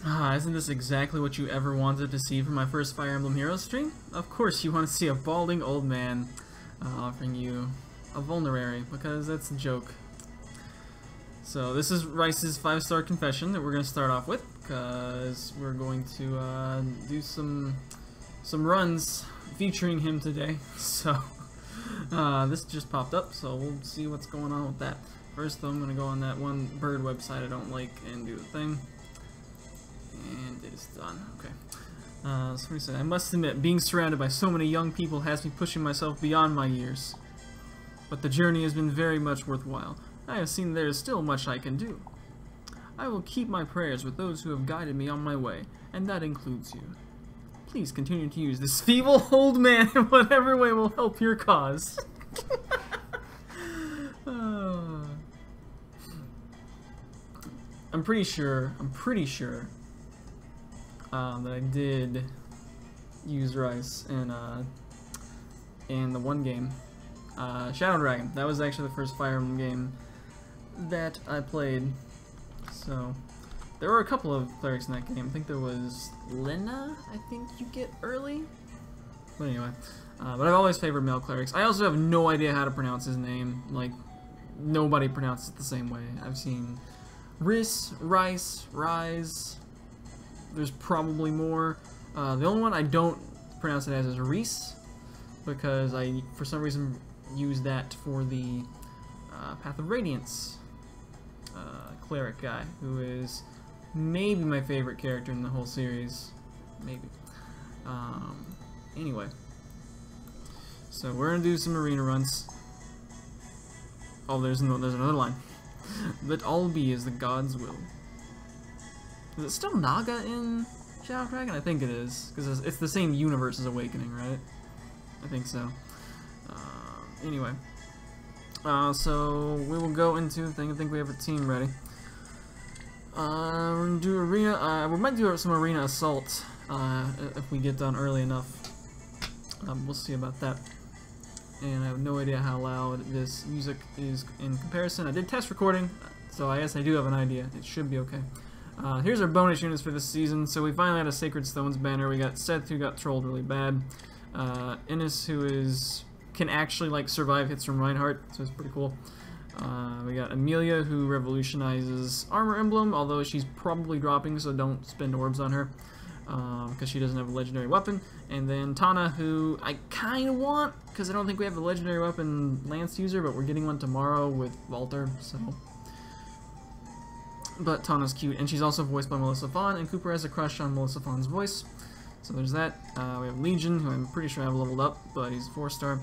Ah, isn't this exactly what you ever wanted to see from my first Fire Emblem Heroes stream? Of course you want to see a balding old man offering you a vulnerary, because that's a joke. So this is Wrys' 5-star confession that we're going to start off with, because we're going to do some runs featuring him today. So this just popped up, so we'll see what's going on with that. First though, I'm going to go on that one bird website I don't like and do the thing. And it is done. Okay. So he said, I must admit, being surrounded by so many young people has me pushing myself beyond my years. But the journey has been very much worthwhile. I have seen there is still much I can do. I will keep my prayers with those who have guided me on my way, and that includes you. Please continue to use this feeble old man in whatever way will help your cause. I'm pretty sure that I did use Wrys in the one game, Shadow Dragon. That was actually the first Fire Emblem game that I played. So there were a couple of clerics in that game. I think there was Lena, I think you get early. But anyway, but I've always favored male clerics. I also have no idea how to pronounce his name. Like, nobody pronounces it the same way. I've seen Wrys, Wrys. There's probably more. The only one I don't pronounce it as is Wrys, because I, for some reason, use that for the Path of Radiance cleric guy, who is maybe my favorite character in the whole series. Maybe. Anyway. So we're gonna do some arena runs. Oh, there's another line. Let all be as the gods will. Is it still Naga in Shadow Dragon? I think it is, because it's the same universe as Awakening, right? I think so. Anyway. So we will go into the thing. I think we have a team ready. We're going to do arena. We might do some arena assault if we get done early enough. We'll see about that. And I have no idea how loud this music is in comparison. I did test recording, so I guess I do have an idea. It should be okay. Here's our bonus units for this season. So we finally had a Sacred Stones banner. We got Seth, who got trolled really bad. Innes, who can actually like survive hits from Reinhardt, so it's pretty cool. We got Amelia, who revolutionizes Armor Emblem, although she's probably dropping, so don't spend orbs on her, because she doesn't have a legendary weapon. And then Tana, who I kind of want, because I don't think we have a legendary weapon Lance user, but we're getting one tomorrow with Walter, so. But Tana's cute, and she's also voiced by Melissa Vaughn, and Cooper has a crush on Melissa Vaughn's voice. So there's that. We have Legion, who I'm pretty sure I've leveled up, but he's 4-star.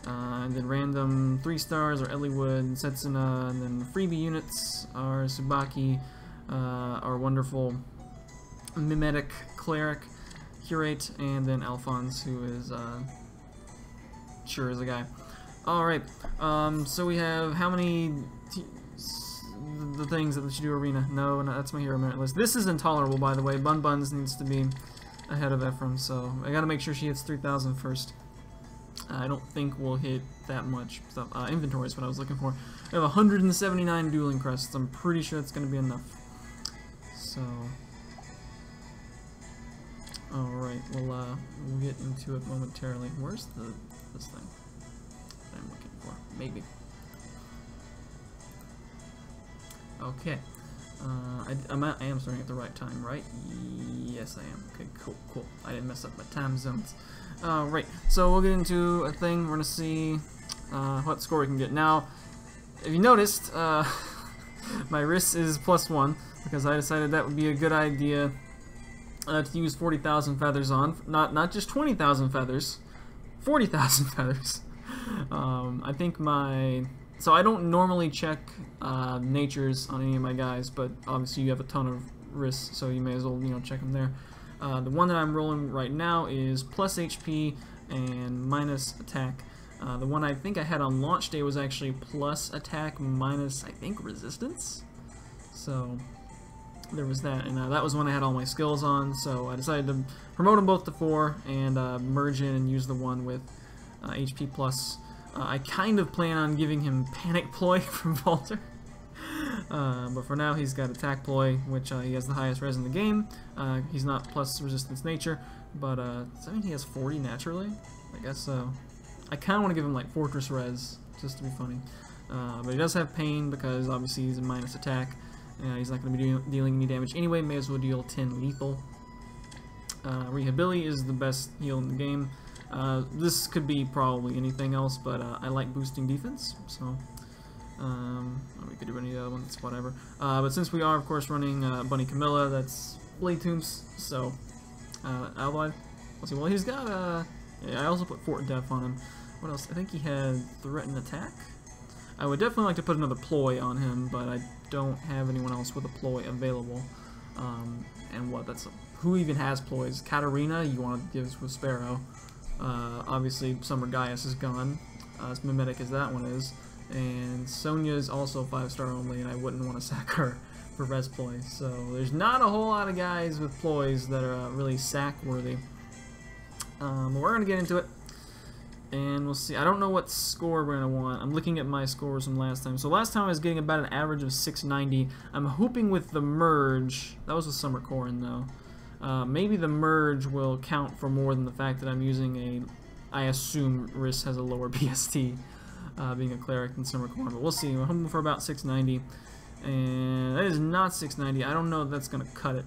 And then random 3-stars are Elliewood, Setsuna, and then the freebie units are Tsubaki, our wonderful mimetic cleric, Curate, and then Alphonse, who is sure is a guy. Alright, so we have how many the things that let you do arena? No, that's my hero merit list. This is intolerable, by the way. Bun Buns needs to be ahead of Ephraim, so I gotta make sure she hits 3,000 first. I don't think we'll hit that much stuff. Inventory is what I was looking for. I have 179 dueling crests. I'm pretty sure it's gonna be enough. So, all right, we'll get into it momentarily. Where's this thing that I'm looking for? Maybe. Okay. I am starting at the right time, right? Yes, I am. Okay, cool. I didn't mess up my time zones. Right, so we'll get into a thing. We're gonna see what score we can get. Now, if you noticed, my Wrys is +1 because I decided that would be a good idea to use 40,000 feathers on. Not just 20,000 feathers, 40,000 feathers. I think so I don't normally check natures on any of my guys, but obviously you have a ton of Wrys, so you may as well, check them there. The one that I'm rolling right now is plus HP and minus attack. The one I think I had on launch day was actually plus attack minus, I think, resistance. So there was that, and that was when I had all my skills on, so I decided to promote them both to 4 and merge in and use the one with HP plus. I kind of plan on giving him Panic Ploy from Walter. But for now, he's got attack ploy, which he has the highest res in the game. He's not plus resistance nature, but does that mean he has 40 naturally? I guess so. I kind of want to give him like fortress res, just to be funny. But he does have pain because obviously he's a minus attack. He's not going to be dealing any damage anyway. May as well deal 10 lethal. Rehability is the best heal in the game. This could be probably anything else, but I like boosting defense, so we could do any other ones, whatever. But since we are, of course, running Bunny Camilla, that's Blade Tombs, so Allied. Let's see, well, he's got, yeah, I also put Fort Def on him. What else? I think he had Threaten Attack. I would definitely like to put another ploy on him, but I don't have anyone else with a ploy available. And what, who even has ploys? Katarina, you want to give with Sparrow. Obviously, Summer Gaius is gone, as mimetic as that one is. And Sonya is also 5-star only, and I wouldn't want to sack her for res ploy. So there's not a whole lot of guys with ploys that are really sack worthy. But we're going to get into it. And we'll see. I don't know what score we're going to want. I'm looking at my scores from last time. So last time I was getting about an average of 690. I'm hoping with the merge, that was with Summer Corrin though, maybe the merge will count for more than the fact that I'm using I assume Wrys has a lower BST, being a cleric than Summer Corrin. But we'll see. We're hoping for about 690. And that is not 690. I don't know if that's going to cut it.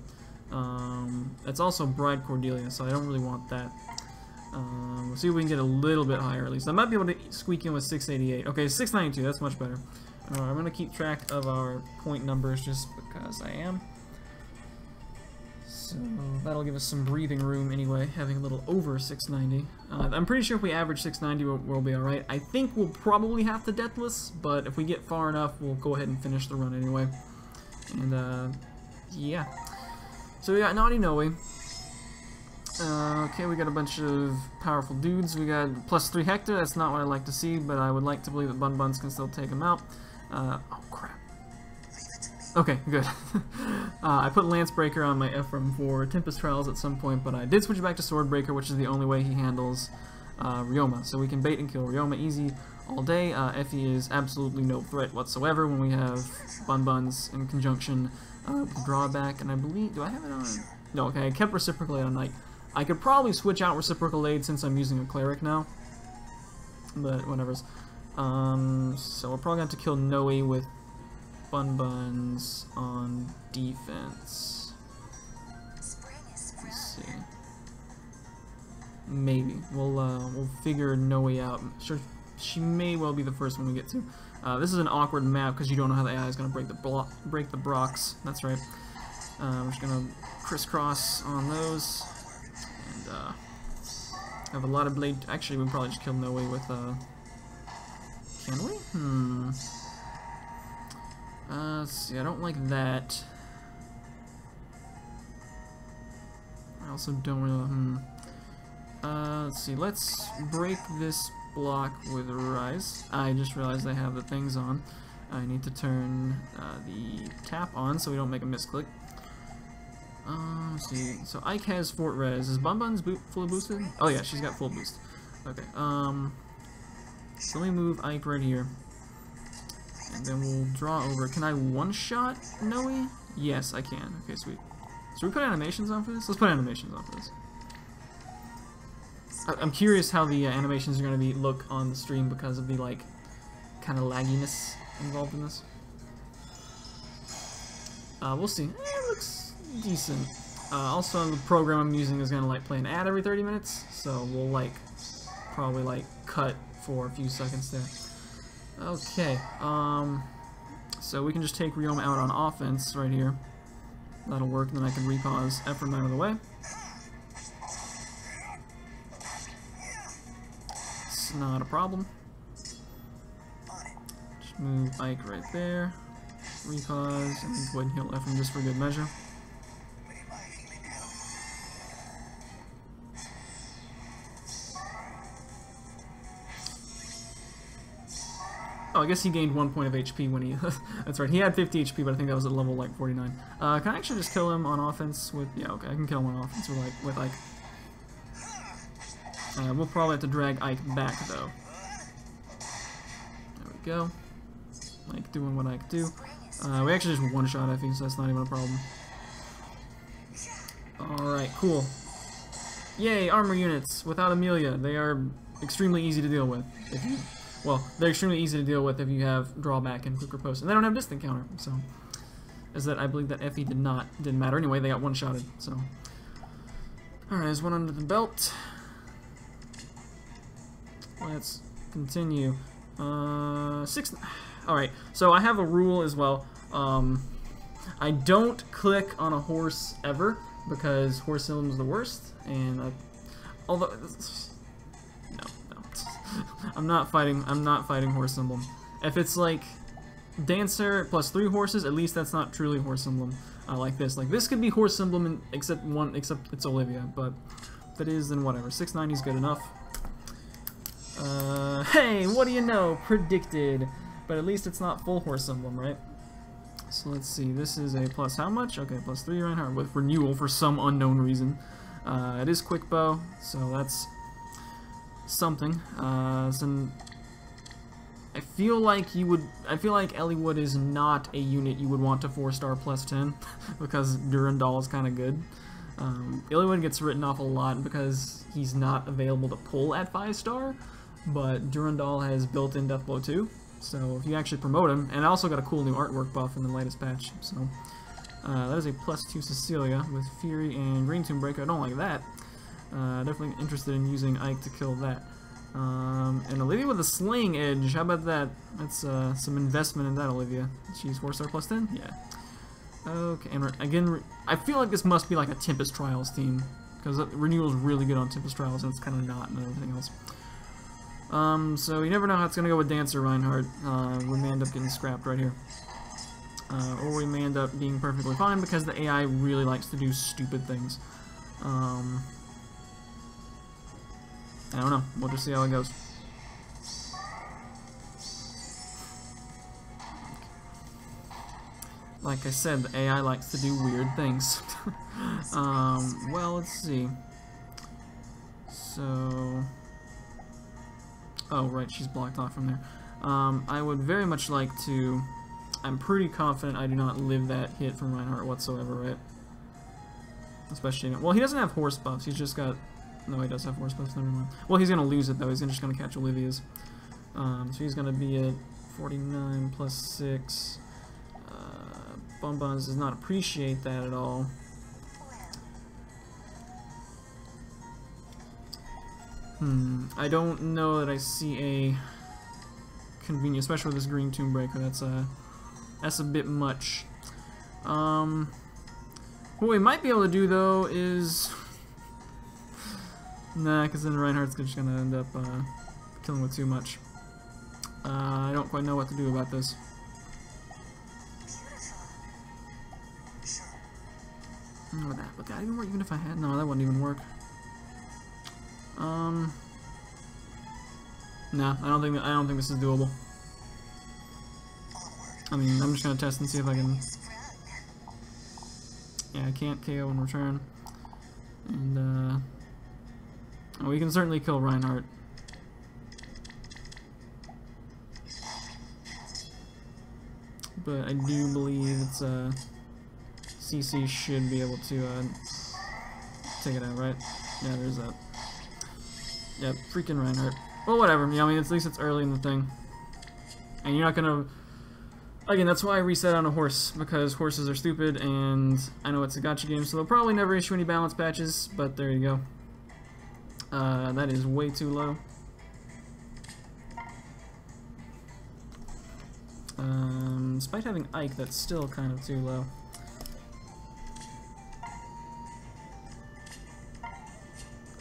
That's also Bride Cordelia, so I don't really want that. We'll see if we can get a little bit higher at least. I might be able to squeak in with 688. Okay, 692, that's much better. I'm going to keep track of our point numbers just because I am. So that'll give us some breathing room anyway, having a little over 690. I'm pretty sure if we average 690, we'll be alright. I think we'll probably have to Deathless, but if we get far enough, we'll go ahead and finish the run anyway. And, yeah. So we got Naughty Noe. Okay, we got a bunch of powerful dudes. We got +3 Hector. That's not what I like to see, but I would like to believe that Bun Buns can still take him out. Oh, crap. Okay, good. I put Lance Breaker on my Ephraim for Tempest Trials at some point, but I did switch back to Sword Breaker, which is the only way he handles Ryoma. So we can bait and kill Ryoma easy all day. Effie is absolutely no threat whatsoever when we have Bun Buns in conjunction with Drawback, and I believe... Do I have it on? No, okay, I kept Reciprocal Aid on Knight. I could probably switch out Reciprocal Aid since I'm using a Cleric now, but whatever. So we're probably going to have to kill Noe with Bun Buns on defense. Let's see. Maybe. We'll figure Noe out. Sure, she may well be the first one we get to. This is an awkward map because you don't know how the AI is going to break the Brocks. That's right. We're just going to crisscross on those. And have a lot of blade. Actually, we'll probably just kill Noe with can we? Let's see, I don't like that. I also don't really let's see, let's break this block with Wrys. I just realized I have the things on. I need to turn the tap on so we don't make a misclick. Let's see. So Ike has Fort Res. Is Bun Buns fully boosted? Oh yeah, she's got full boost. Okay. So let me move Ike right here, and then we'll draw over. Can I one-shot Noe? Yes, I can. Okay, sweet. So we put animations on for this. Let's put animations on for this. I'm curious how the animations are going to look on the stream because of the like kind of lagginess involved in this. We'll see. It looks decent. Also, the program I'm using is gonna like play an ad every 30 minutes, so we'll like probably like cut for a few seconds there. Okay. So we can just take Ryoma out on offense right here. That'll work. Then I can repause Ephraim out of the way. It's not a problem. Just move Ike right there. Repause and go ahead and heal Ephraim just for good measure. Oh, I guess he gained 1 point of HP when he... That's right, he had 50 HP, but I think that was at level, like, 49. Can I actually just kill him on offense with... Yeah, okay, I can kill him on offense with Ike. We'll probably have to drag Ike back, though. There we go. Ike doing what Ike do. We actually just one-shot Effie, so that's not even a problem. Alright, cool. Yay, armor units without Amelia. They are extremely easy to deal with. Well, they're extremely easy to deal with if you have drawback and quick riposte. And they don't have distant counter, so... Is that I believe that Effie didn't matter anyway, they got one-shotted, so... Alright, there's one under the belt. Let's continue. Alright, so I have a rule as well. I don't click on a horse ever, because horse emblem's the worst, and although... No. I'm not fighting horse emblem. If it's like Dancer plus 3 horses, at least that's not truly horse emblem. Like this. Like this could be horse emblem except it's Olivia, but if it is, then whatever. 690 is good enough. Hey, what do you know? Predicted. But at least it's not full horse emblem, right? So let's see. This is a plus how much? Okay, plus 3 Reinhardt with renewal for some unknown reason. It is quick bow, so that's something. I feel like Ellie Wood is not a unit you would want to 4-star plus 10 because Durandal is kind of good. Ellie Wood gets written off a lot because he's not available to pull at 5-star, but Durandal has built-in Death Blow too, so if you actually promote him, and I also got a cool new artwork buff in the latest patch, so that is a plus 2 Cecilia with Fury and Green Tomb Breaker. I don't like that. Definitely interested in using Ike to kill that. And Olivia with a slaying edge, how about that? That's some investment in that, Olivia. She's 4-star plus 10? Yeah. Okay, and again, I feel like this must be like a Tempest Trials team, because Renewal's really good on Tempest Trials, and it's kind of not and everything else. So you never know how it's going to go with Dancer Reinhardt. We may end up getting scrapped right here. Or we may end up being perfectly fine, because the AI really likes to do stupid things. I don't know. We'll just see how it goes. Like I said, the AI likes to do weird things. Well, let's see. So... Oh, right, she's blocked off from there. I would very much like to... I'm pretty confident I do not live that hit from Reinhardt whatsoever, right? Especially... Well, he doesn't have horse buffs. He's just got... No, he does have horse buffs, never mind. Well, he's going to lose it, though. He's just going to catch Olivia's. So he's going to be at 49 plus 6. Bonbons does not appreciate that at all. I don't know that I see a convenient, especially with this Green Tomb Breaker. That's a bit much. What we might be able to do, though, is... Nah, because then Reinhardt's just going to end up killing with too much. I don't quite know what to do about this. Would that even work? Even if I had... No, that wouldn't even work. Nah, I don't think this is doable. I mean, I'm just going to test and see if I can... Yeah, I can't KO in return. And, we can certainly kill Reinhardt. But I do believe it's, CC should be able to, take it out, right? Yeah, there's that. Yeah, freaking Reinhardt. Well, whatever. Yeah, I mean, at least it's early in the thing. And you're not gonna... Again, that's why I reset on a horse, because horses are stupid, and I know it's a gacha game, so they'll probably never issue any balance patches, but there you go. That is way too low. Despite having Ike, that's still kind of too low.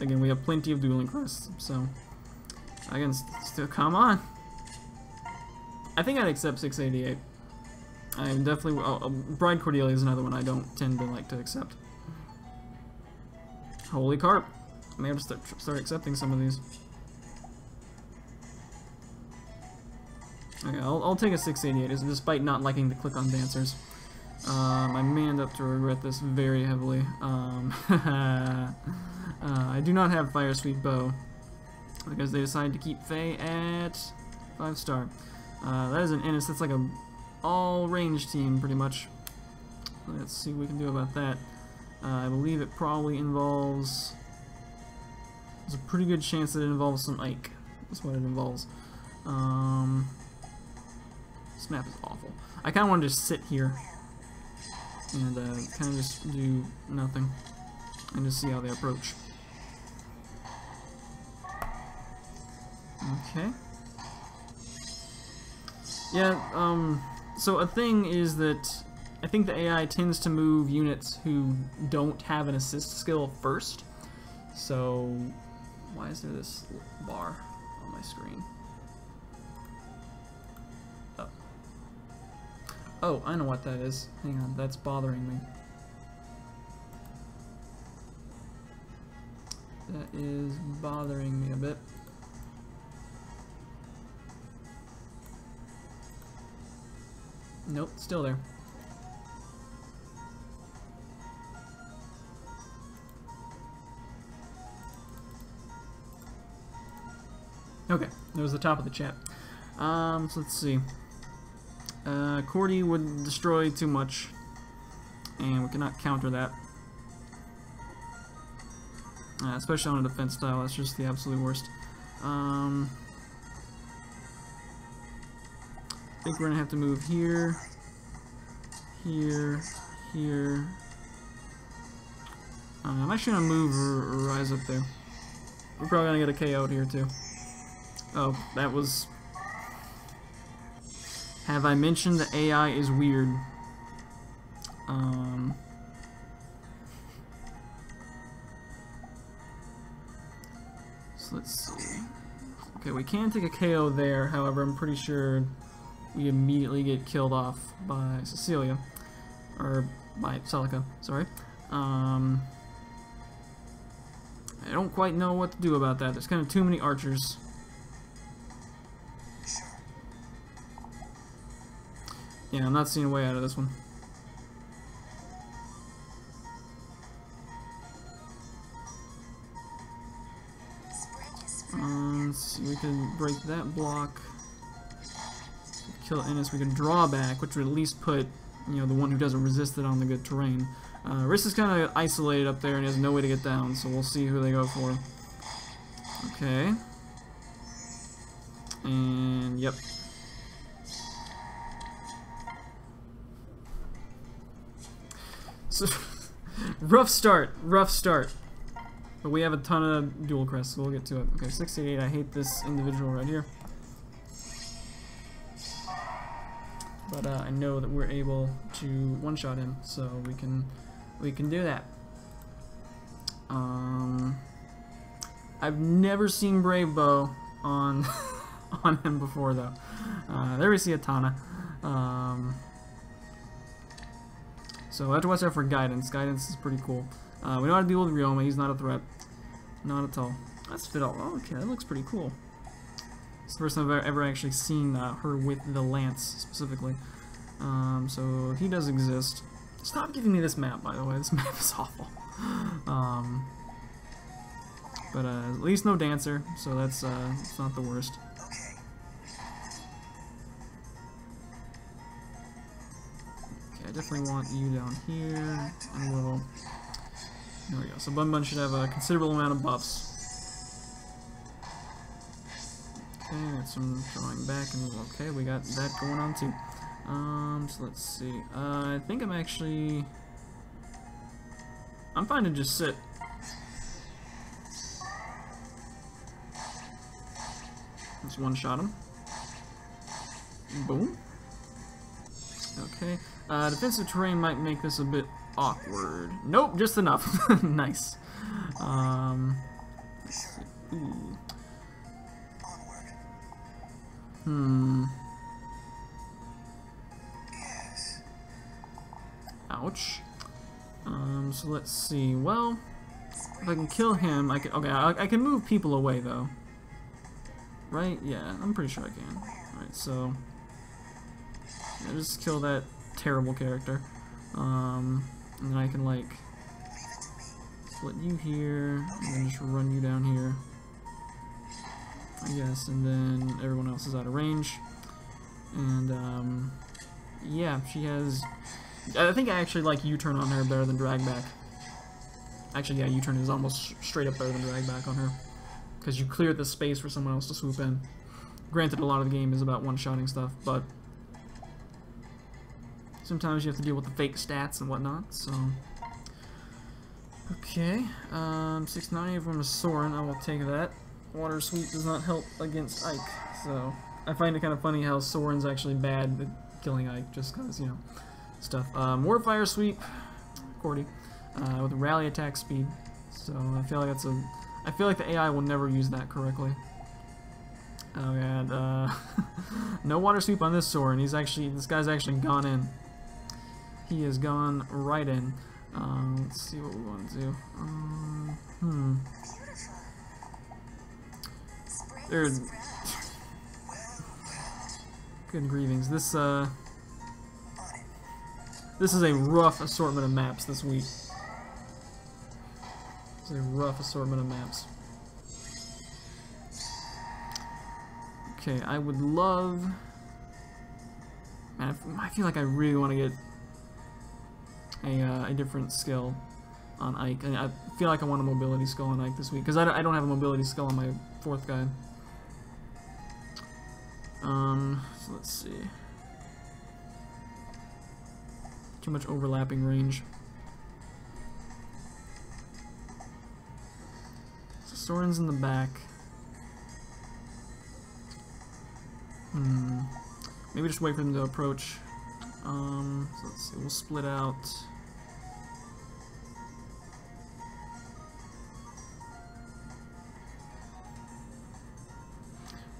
Again, we have plenty of dueling crests, so... Again, still, come on! I think I'd accept 688. I'm definitely... Bride Cordelia is another one I don't tend to like to accept. Holy carp! I may have to start accepting some of these. Okay, I'll take a 688, despite not liking to click on dancers. I may end up to regret this very heavily. I do not have Fire Sweet Bow, because they decided to keep Faye at 5-star. That is an innocent, that's like a all range team, pretty much. Let's see what we can do about that. I believe it probably involves... There's a pretty good chance that it involves some Ike. That's what it involves. This map is awful. I kind of want to just sit here and kind of just do nothing and just see how they approach. Okay. Yeah, so a thing is that I think the AI tends to move units who don't have an assist skill first. So, why is there this bar on my screen? Oh. Oh, I know what that is. Hang on, that's bothering me. That is bothering me a bit. Nope, still there. Okay, that was the top of the chat. So let's see. Cordy would destroy too much, and we cannot counter that. Especially on a defense style, that's just the absolute worst. I think we're gonna have to move here, here, here. I'm actually gonna move Wrys up there. We're probably gonna get a KO'd here too. Oh, that was... Have I mentioned the AI is weird? So let's see. Okay, we can take a KO there, however, I'm pretty sure we immediately get killed off by Cecilia. Or by Celica, sorry. I don't quite know what to do about that. There's kind of too many archers. Yeah, I'm not seeing a way out of this one. Let's see, we can break that block. Kill Ennis, we can draw back, which would at least put, you know, the one who doesn't resist it on the good terrain. Wrys is kind of isolated up there and he has no way to get down, so we'll see who they go for. Okay. And, yep. So, rough start. But we have a ton of dual crests, so we'll get to it. Okay, 68, I hate this individual right here. But I know that we're able to one-shot him, so we can do that. I've never seen Brave Bow on on him before though. There we see a Tana. So I have to watch out for guidance. Guidance is pretty cool. We know how to deal with Ryoma. He's not a threat. Not at all. That's Fiddle. Oh, okay, that looks pretty cool. It's the first time I've ever actually seen her with the lance specifically. So he does exist. Stop giving me this map, by the way. This map is awful. But at least no dancer, so that's not the worst. Okay, I definitely want you down here. And we'll... There we go. So Bun Bun should have a considerable amount of buffs. Okay, got some drawing back, and okay, we got that going on too. So let's see. I think I'm fine to just sit. Just one-shot him. Boom. Okay. Defensive terrain might make this a bit awkward. Nope, just enough. Nice. Let's see. Ooh. Ouch. So let's see. Well, if I can kill him, I can. Okay, I can move people away though. Right? Yeah, I'm pretty sure I can. Alright, so yeah, just kill that terrible character. And then I can like split you here, and then just run you down here, I guess, and then everyone else is out of range. And Yeah, she has... I think I actually like U-turn on her better than drag back. Actually, yeah, U-turn is almost straight up better than drag back on her. Because you clear the space for someone else to swoop in. Granted, a lot of the game is about one-shotting stuff, but... sometimes you have to deal with the fake stats and whatnot, so... Okay, 690 from a Soren, I will take that. Water Sweep does not help against Ike, so... I find it kind of funny how Soren's actually bad at killing Ike, just because, you know, stuff. Warfire Sweep, Cordy, with rally attack speed, so I feel like that's a... I feel like the AI will never use that correctly. Oh god, no Water Sweep on this Soren, this guy's actually gone in. He has gone right in. Let's see what we want to do. There. Good grievings. This is a rough assortment of maps this week. It's a rough assortment of maps. Okay, I would love... Man, I feel like I really want to get a different skill on Ike. I feel like I want a mobility skill on Ike this week, because I don't have a mobility skill on my 4th guy. So let's see. Too much overlapping range. So Soren's in the back. Maybe just wait for them to approach. So let's see, we'll split out.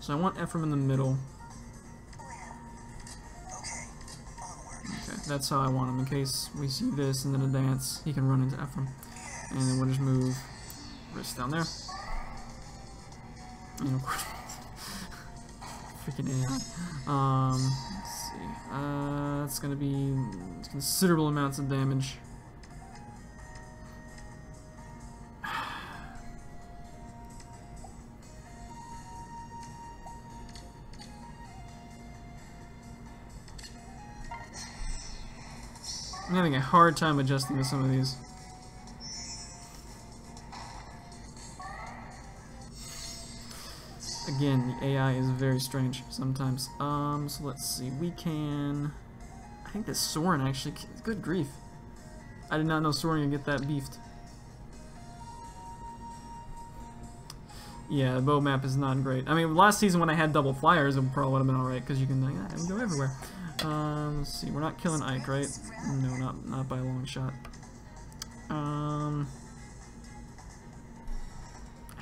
So I want Ephraim in the middle. Okay, that's how I want him. In case we see this and then a dance, he can run into Ephraim. And then we'll just move Wrys down there. And of course, freaking AI. Let's see. It's gonna be considerable amounts of damage. I'm having a hard time adjusting to some of these. Again, the AI is very strange sometimes. So let's see, we can... I think this Soren actually... Good grief. I did not know Soren could get that beefed. Yeah, the bow map is not great. I mean, last season when I had double flyers, it probably would have been alright, because you can go everywhere. Let's see, we're not killing Ike, right? No, not by a long shot. I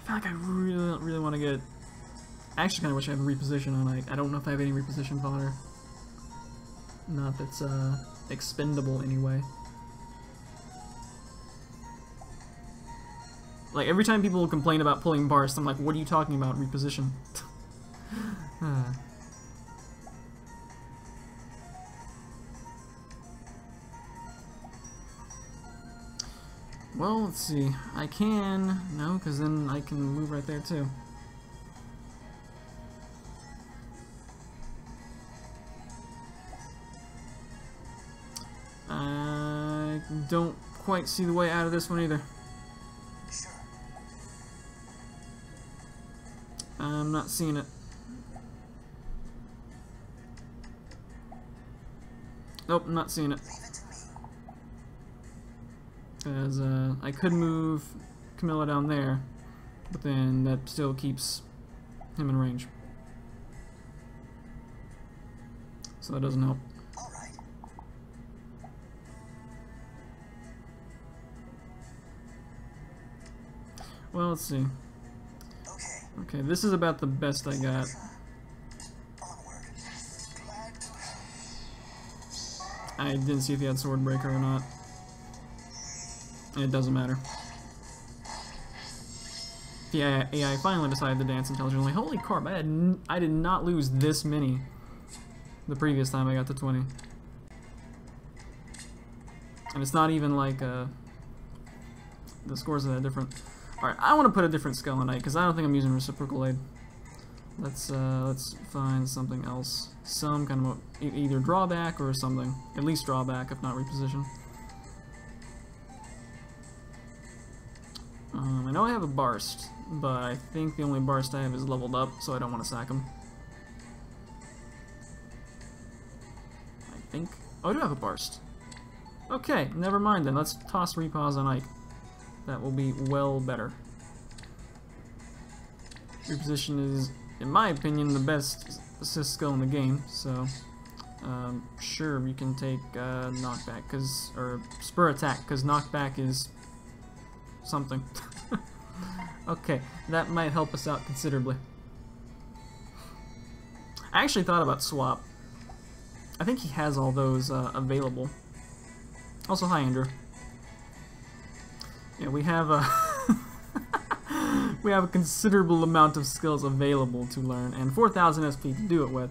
feel like I really want to get... I actually kind of wish I had a reposition on Ike. I don't know if I have any reposition fodder. Not that's expendable anyway. Like, every time people complain about pulling Barst, I'm like, what are you talking about, reposition? Well, let's see. I can... No, because then I can move right there, too. I don't quite see the way out of this one either. I'm not seeing it. Nope, I'm not seeing it. Because I could move Camilla down there, but then that still keeps him in range. So that doesn't help. Well, let's see. Okay, this is about the best I got. I didn't see if he had Swordbreaker or not. It doesn't matter. The AI finally decided to dance intelligently. Holy carp, I did not lose this many the previous time I got to 20. And it's not even like the scores are that different. Alright, I want to put a different skill on Ike because I don't think I'm using Reciprocal Aid. Let's find something else. Some kind of either drawback or something. At least drawback, if not reposition. I know I have a Barst, but I think the only Barst I have is leveled up, so I don't want to sack him. I think. Oh, I do have a Barst. Okay, never mind then. Let's toss Repos on Ike. That will be well better. Reposition is, in my opinion, the best assist skill in the game, so sure, we can take knockback, or spur attack, because knockback is something. Okay, that might help us out considerably. I actually thought about swap. I think he has all those available. Also, hi Andrew. Yeah, we have a we have a considerable amount of skills available to learn, and 4,000 SP to do it with.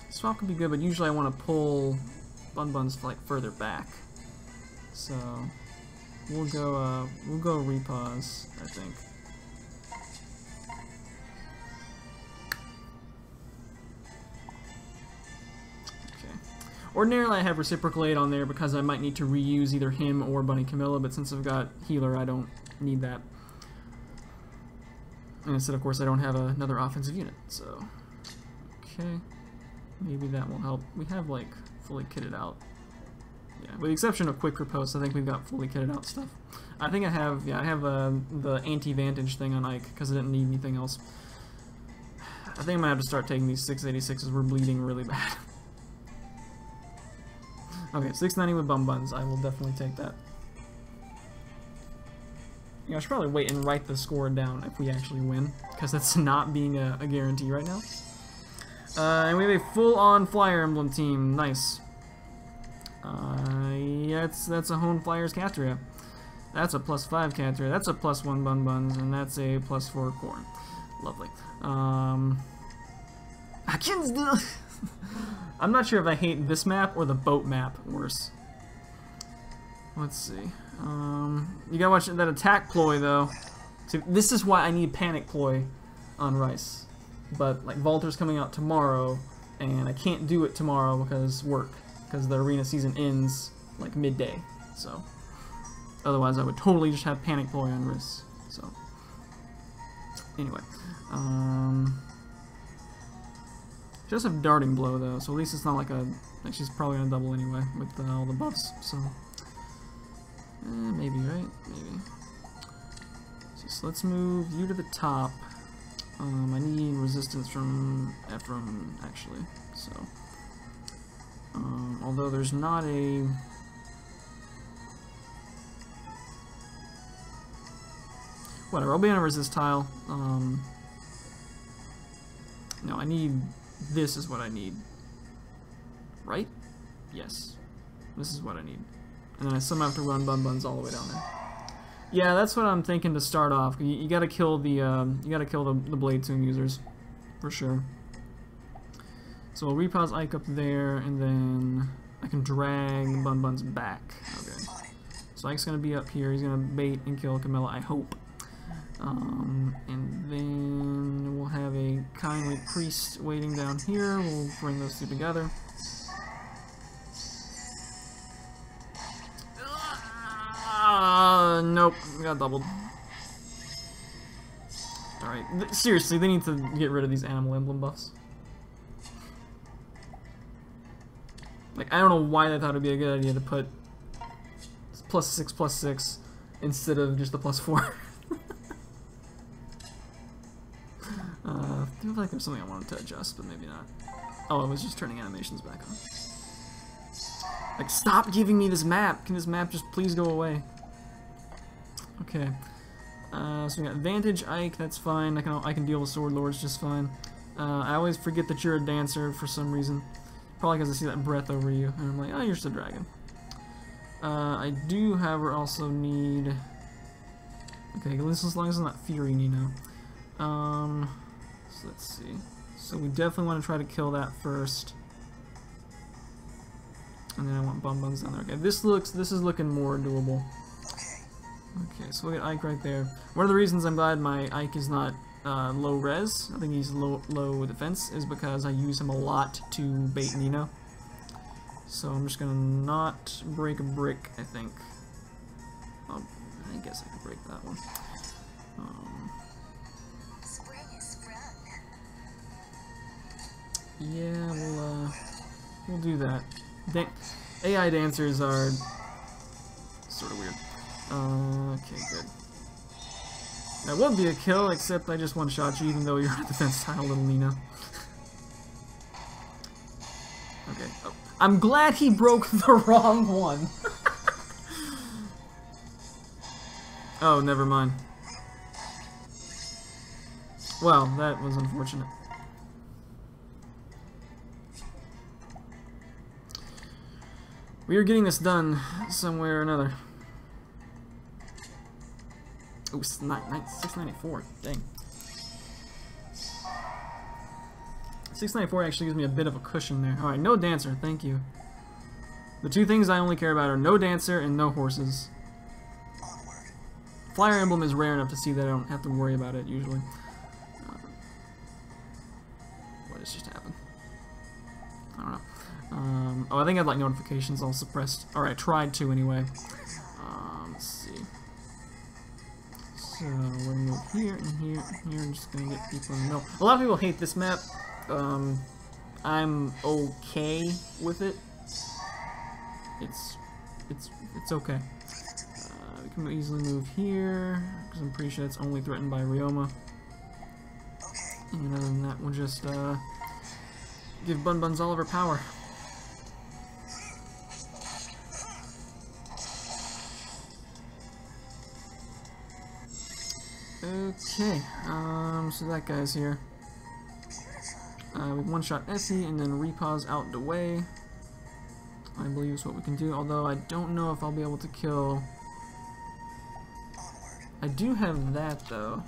Swap could be good, but usually I want to pull Bun like further back. So we'll go Repos, I think. Ordinarily I have Reciprocal Aid on there because I might need to reuse either him or Bunny Camilla, but since I've got Healer, I don't need that. And instead, of course, I don't have another offensive unit, so... Okay, maybe that will help. We have, like, fully kitted out. Yeah, with the exception of Quick Riposte, I think we've got fully kitted out stuff. I think I have, yeah, I have the anti-vantage thing on Ike because I didn't need anything else. I think I'm gonna have to start taking these 686s. We're bleeding really bad. Okay, 690 with Buns. I will definitely take that. Yeah, I should probably wait and write the score down if we actually win, because that's not being a guarantee right now. And we have a full-on Flyer Emblem team. Nice. Yeah, that's a Hone Flyers Catria. That's a +5 Catria. That's a +1 Buns, and that's a +4 Corn. Lovely. I can't still. I'm not sure if I hate this map or the boat map worse. Let's see. You gotta watch that attack ploy though. See, this is why I need panic ploy on Wrys. But like Valter's coming out tomorrow, and I can't do it tomorrow because the arena season ends like midday. So otherwise I would totally just have panic ploy on Wrys. So anyway, she does have darting blow though, so at least it's not like she's probably gonna double anyway with all the buffs. So maybe, right? Maybe. So let's move you to the top. I need resistance from Ephraim actually. So although there's not a whatever, I'll be on a resist tile. No, I need. This is what I need. Right? Yes. This is what I need. And then I somehow have to run Buns all the way down there. Yeah, that's what I'm thinking to start off. You gotta kill the Blade Tomb users. For sure. So I'll repause Ike up there, and then I can drag Buns back. Okay. So Ike's gonna be up here, he's gonna bait and kill Camilla, I hope. And then we'll have a kindly priest waiting down here. We'll bring those two together. Nope, we got doubled. Alright, seriously, they need to get rid of these animal emblem buffs. Like, I don't know why they thought it'd be a good idea to put +6/+6 instead of just the +4. I feel like there's something I wanted to adjust, but maybe not. Oh, it was just turning animations back on. Like, stop giving me this map! Can this map just please go away? Okay. So we got Vantage Ike, that's fine. I can deal with Sword Lords just fine. I always forget that you're a dancer for some reason. Probably because I see that breath over you, and I'm like, oh, you're just a dragon. I do, however, also need... Okay, at least as long as it's not Fury Nino. So let's see. So we definitely want to try to kill that first. And then I want Buns down there. Okay, this is looking more doable. Okay, so we got Ike right there. One of the reasons I'm glad my Ike is not low res, I think he's low defense, is because I use him a lot to bait Nino. So I'm just gonna not break a brick, I think. Oh, I guess I could break that one. Yeah, we'll do that. AI dancers are sort of weird. Okay, good. That would be a kill, except I just one-shot you, even though you're a defense tile, little Nino. Okay. Oh. I'm glad he broke the wrong one. Oh, never mind. Well, that was unfortunate. We are getting this done some way or another. Oh, 694. Dang. 694 actually gives me a bit of a cushion there. Alright, no dancer. Thank you. The two things I only care about are no dancer and no horses. Flyer Emblem is rare enough to see that I don't have to worry about it usually. What has just happened? I don't know. Oh, I think I had like notifications all suppressed. Alright, tried to anyway. Let's see. So we're gonna move here and here and here. I'm just gonna get people in the middle. A lot of people hate this map. I'm okay with it. It's okay. We can easily move here because I'm pretty sure it's only threatened by Ryoma. And other than that, we'll just give Bun Buns all of her power. Okay, so that guy's here. We one-shot Essie and then repause out the way. I believe is what we can do, although I don't know if I'll be able to kill. I do have that though.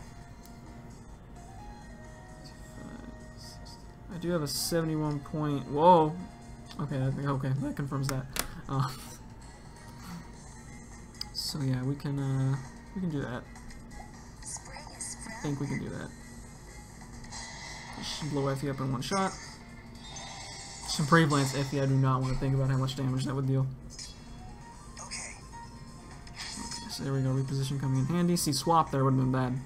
I do have a 71 point. Whoa. Okay, okay, that confirms that. So yeah, we can do that. I think we can do that. Just blow Effie up in one shot. Some Brave Lance Effie, I do not want to think about how much damage that would deal. Okay, so there we go, reposition coming in handy. See, swap there would have been bad.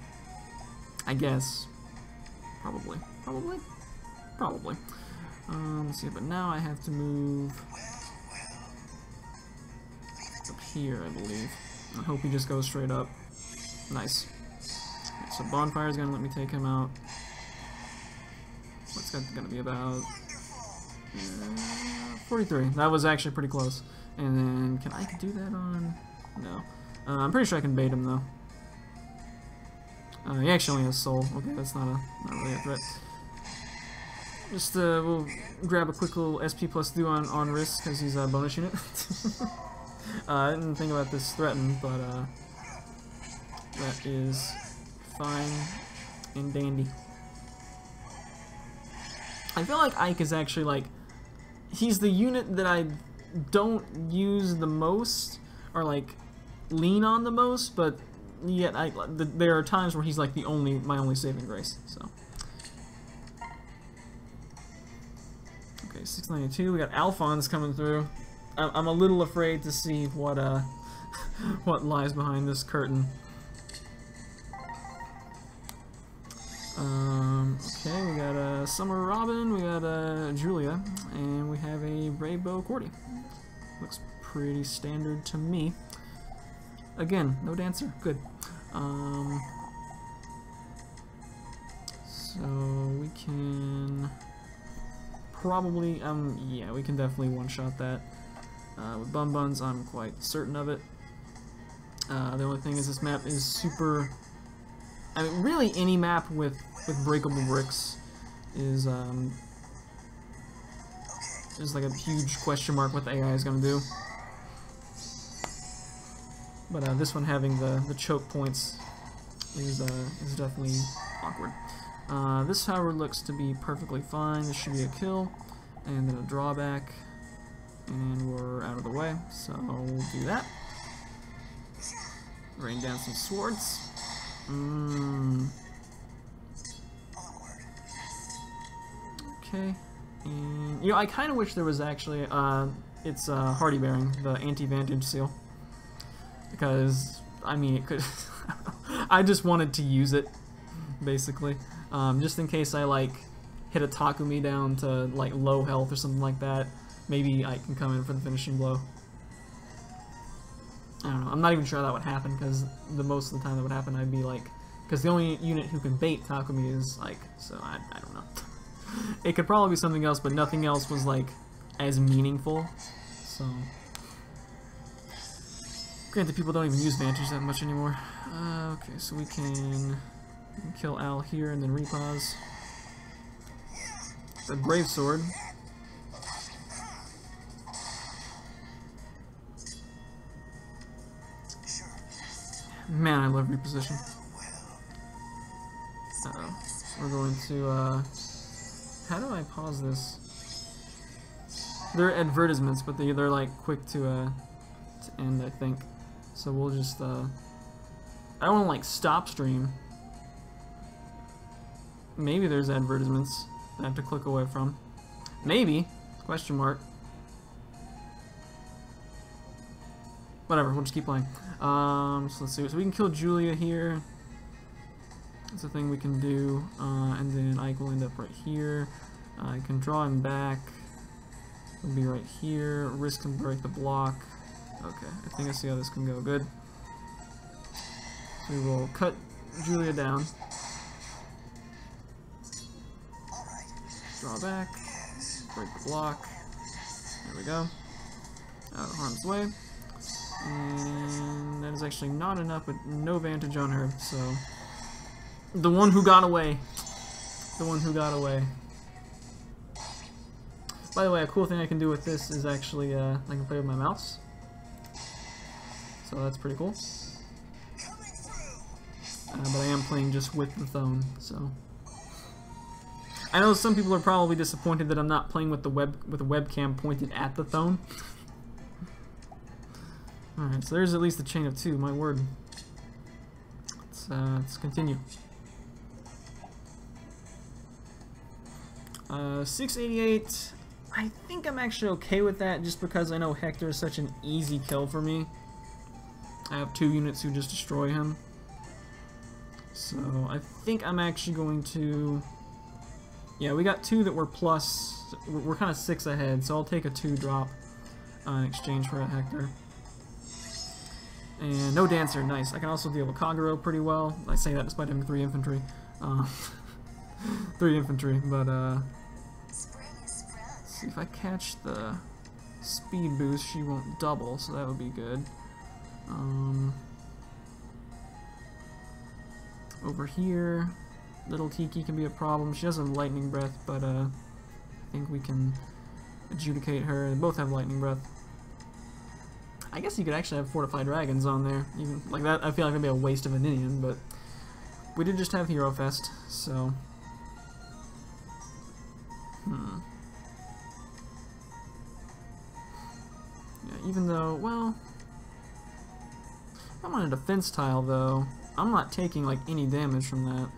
I guess. Probably. Let's see, but now I have to move up here, I believe. I hope he just goes straight up. Nice. So Bonfire's gonna let me take him out. What's that gonna be about? 43. That was actually pretty close. And then, can I do that on? No. I'm pretty sure I can bait him though. He actually only has soul. Okay, that's not really a threat. Just we'll grab a quick little SP plus do on Wrys because he's a bonus unit. I didn't think about this threaten, but that is fine and dandy. I feel like Ike is actually like, he's the unit that I don't use the most, or like lean on the most, but yet there are times where he's like my only saving grace. So okay, 692. We got Alphonse coming through. I'm a little afraid to see what what lies behind this curtain. Okay, we got a Summer Robin, we got a Julia, and we have a Rainbow Cordy. Looks pretty standard to me. Again, no dancer, good. So we can probably, yeah, we can definitely one-shot that. With Bun Buns, I'm quite certain of it. The only thing is this map is super, I mean, really any map with breakable bricks is like a huge question mark what the AI is going to do. But this one having the choke points is definitely awkward. This, however, looks to be perfectly fine. This should be a kill, and then a drawback, and we're out of the way, so we'll do that. Rain down some swords. Okay. And, you know, I kind of wish there was actually, it's Hardy Bearing, the anti-vantage seal. Because, I mean, it could... I just wanted to use it, basically. Just in case I, like, hit a Takumi down to, like, low health or something like that. Maybe I can come in for the finishing blow. I don't know. I'm not even sure that would happen, because the most of the time that would happen, I'd be, like... Because the only unit who can bait Takumi is, like... So, I don't know. It could probably be something else, but nothing else was, like, as meaningful. So... Granted, people don't even use Vantage that much anymore. Okay, so we can kill Al here and then repause. The Brave Sword. Man, I love reposition. Uh-oh. We're going to, how do I pause this? They're advertisements, but they're like quick to end, I think. So we'll just, I don't want to, like, stop stream. Maybe there's advertisements that I have to click away from. Maybe. Question mark. Whatever, we'll just keep playing. So let's see. So we can kill Julia here. That's a thing we can do. And then Ike will end up right here. I can draw him back. It'll be right here. Wrys can break the block. Okay, I think I see how this can go. Good. We will cut Julia down. Draw back. Break the block. There we go. Out of harm's way. And that is actually not enough, but no Vantage on her, so... The one who got away. The one who got away. By the way, a cool thing I can do with this is actually, I can play with my mouse. So that's pretty cool. But I am playing just with the phone, so... I know some people are probably disappointed that I'm not playing with the webcam pointed at the phone. Alright, so there's at least a chain of 2, my word. Let's continue. 688, I think I'm actually okay with that, just because I know Hector is such an easy kill for me. I have 2 units who just destroy him. So I think I'm actually going to... Yeah, we got 2 that were plus... We're kind of 6 ahead, so I'll take a 2 drop in exchange for a Hector. And no Dancer, nice. I can also deal with Kagero pretty well. I say that despite having 3 infantry. 3 infantry, but let's see if I catch the speed boost, she won't double, so that would be good. Over here, little Tiki can be a problem. She doesn't have lightning breath, but I think we can adjudicate her. They both have lightning breath. I guess you could actually have fortified dragons on there, even like that. I feel like it'd be a waste of an Indian, but we did just have Hero Fest, so yeah. Even though, well, I'm on a defense tile though. I'm not taking like any damage from that.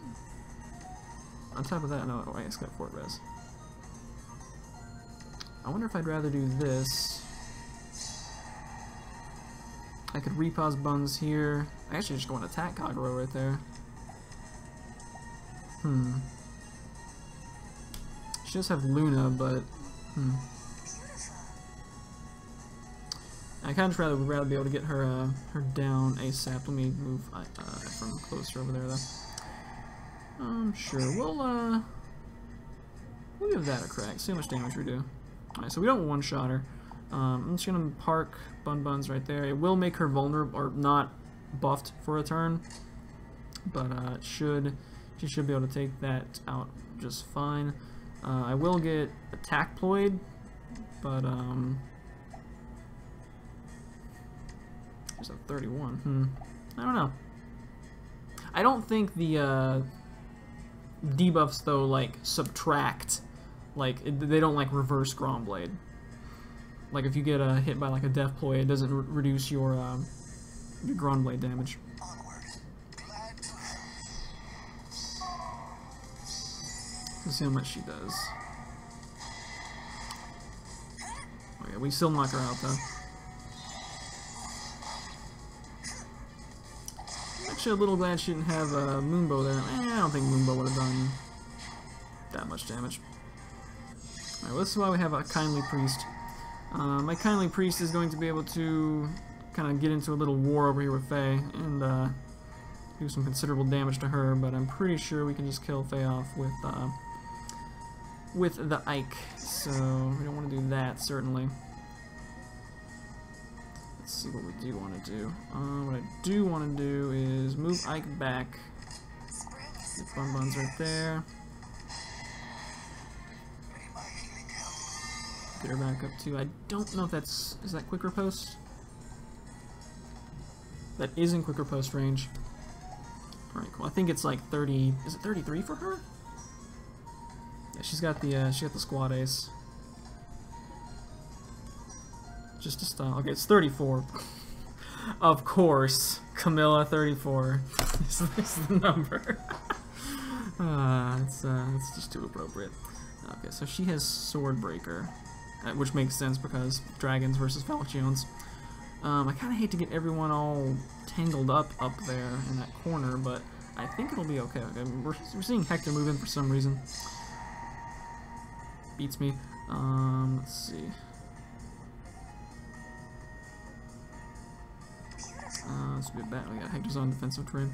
On top of that, no, I just got Fort Res. I wonder if I'd rather do this. I could repause Buns here. I actually just go and attack Kagero right there. She does have Luna, but I kind of would rather be able to get her her down ASAP. Let me move from closer over there though. Sure, we'll give that a crack. See how much damage we do. Alright, so we don't one-shot her. I'm just gonna park Buns right there. It will make her vulnerable, or not buffed for a turn, but she should be able to take that out just fine. I will get attack ployed, but there's a 31. I don't know. I don't think the debuffs though like subtract, like they don't like reverse Gromblade. Like if you get hit by like a death ploy, it doesn't reduce your your Ground Blade damage. Let's see how much she does. Okay, we still knock her out though. Actually, a little glad she didn't have a Moonbow there. I don't think Moonbow would have done that much damage. Alright, well, this is why we have a Kindly Priest. My Kindly Priest is going to be able to kind of get into a little war over here with Faye and do some considerable damage to her, but I'm pretty sure we can just kill Faye off with the Ike, so we don't want to do that, certainly. Let's see what we do want to do. What I do want to do is move Ike back. Get Bonbons right there. Get her back up too. I don't know if that's... is that Quick Riposte? That is in Quick Riposte range. Alright, cool. I think it's like 30... is it 33 for her? Yeah, she got the squad ace. Just a style. Okay, it's 34. Of course, Camilla 34 is the number. It's just too appropriate. Okay, so she has Swordbreaker, which makes sense because dragons versus Falchions. I kind of hate to get everyone all tangled up there in that corner, but I think it'll be okay. Okay, we're seeing Hector move in for some reason. Beats me. Let's see. This would be bad. We got Hector's on defensive terrain.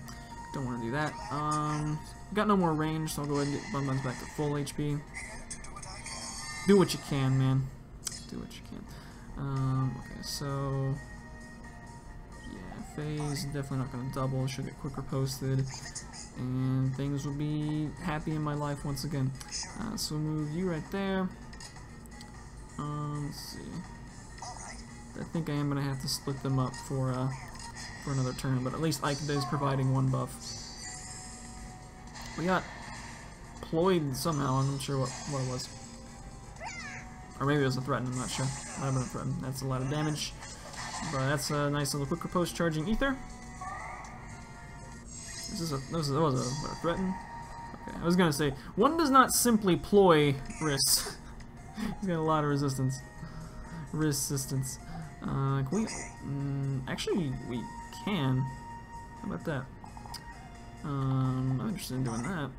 Don't want to do that. Got no more range, so I'll go ahead and get Bonbons back to full HP. Do what you can, man. Do what you can. Okay, so yeah, Faye's definitely not going to double. She'll get quicker posted, and things will be happy in my life once again. So we'll move you right there. Let's see. I think I am going to have to split them up for another turn, but at least Ike is providing one buff. We got Ployed somehow. I'm not sure what it was. Or maybe it was a threaten, I'm not sure. Might have been a threaten. That's a lot of damage. But that's a nice little quick riposte charging ether. That was a threaten? Okay, I was gonna say, one does not simply ploy Wrys. He's got a lot of resistance. Resistance. Can we... actually, we can. How about that? I'm interested in doing that.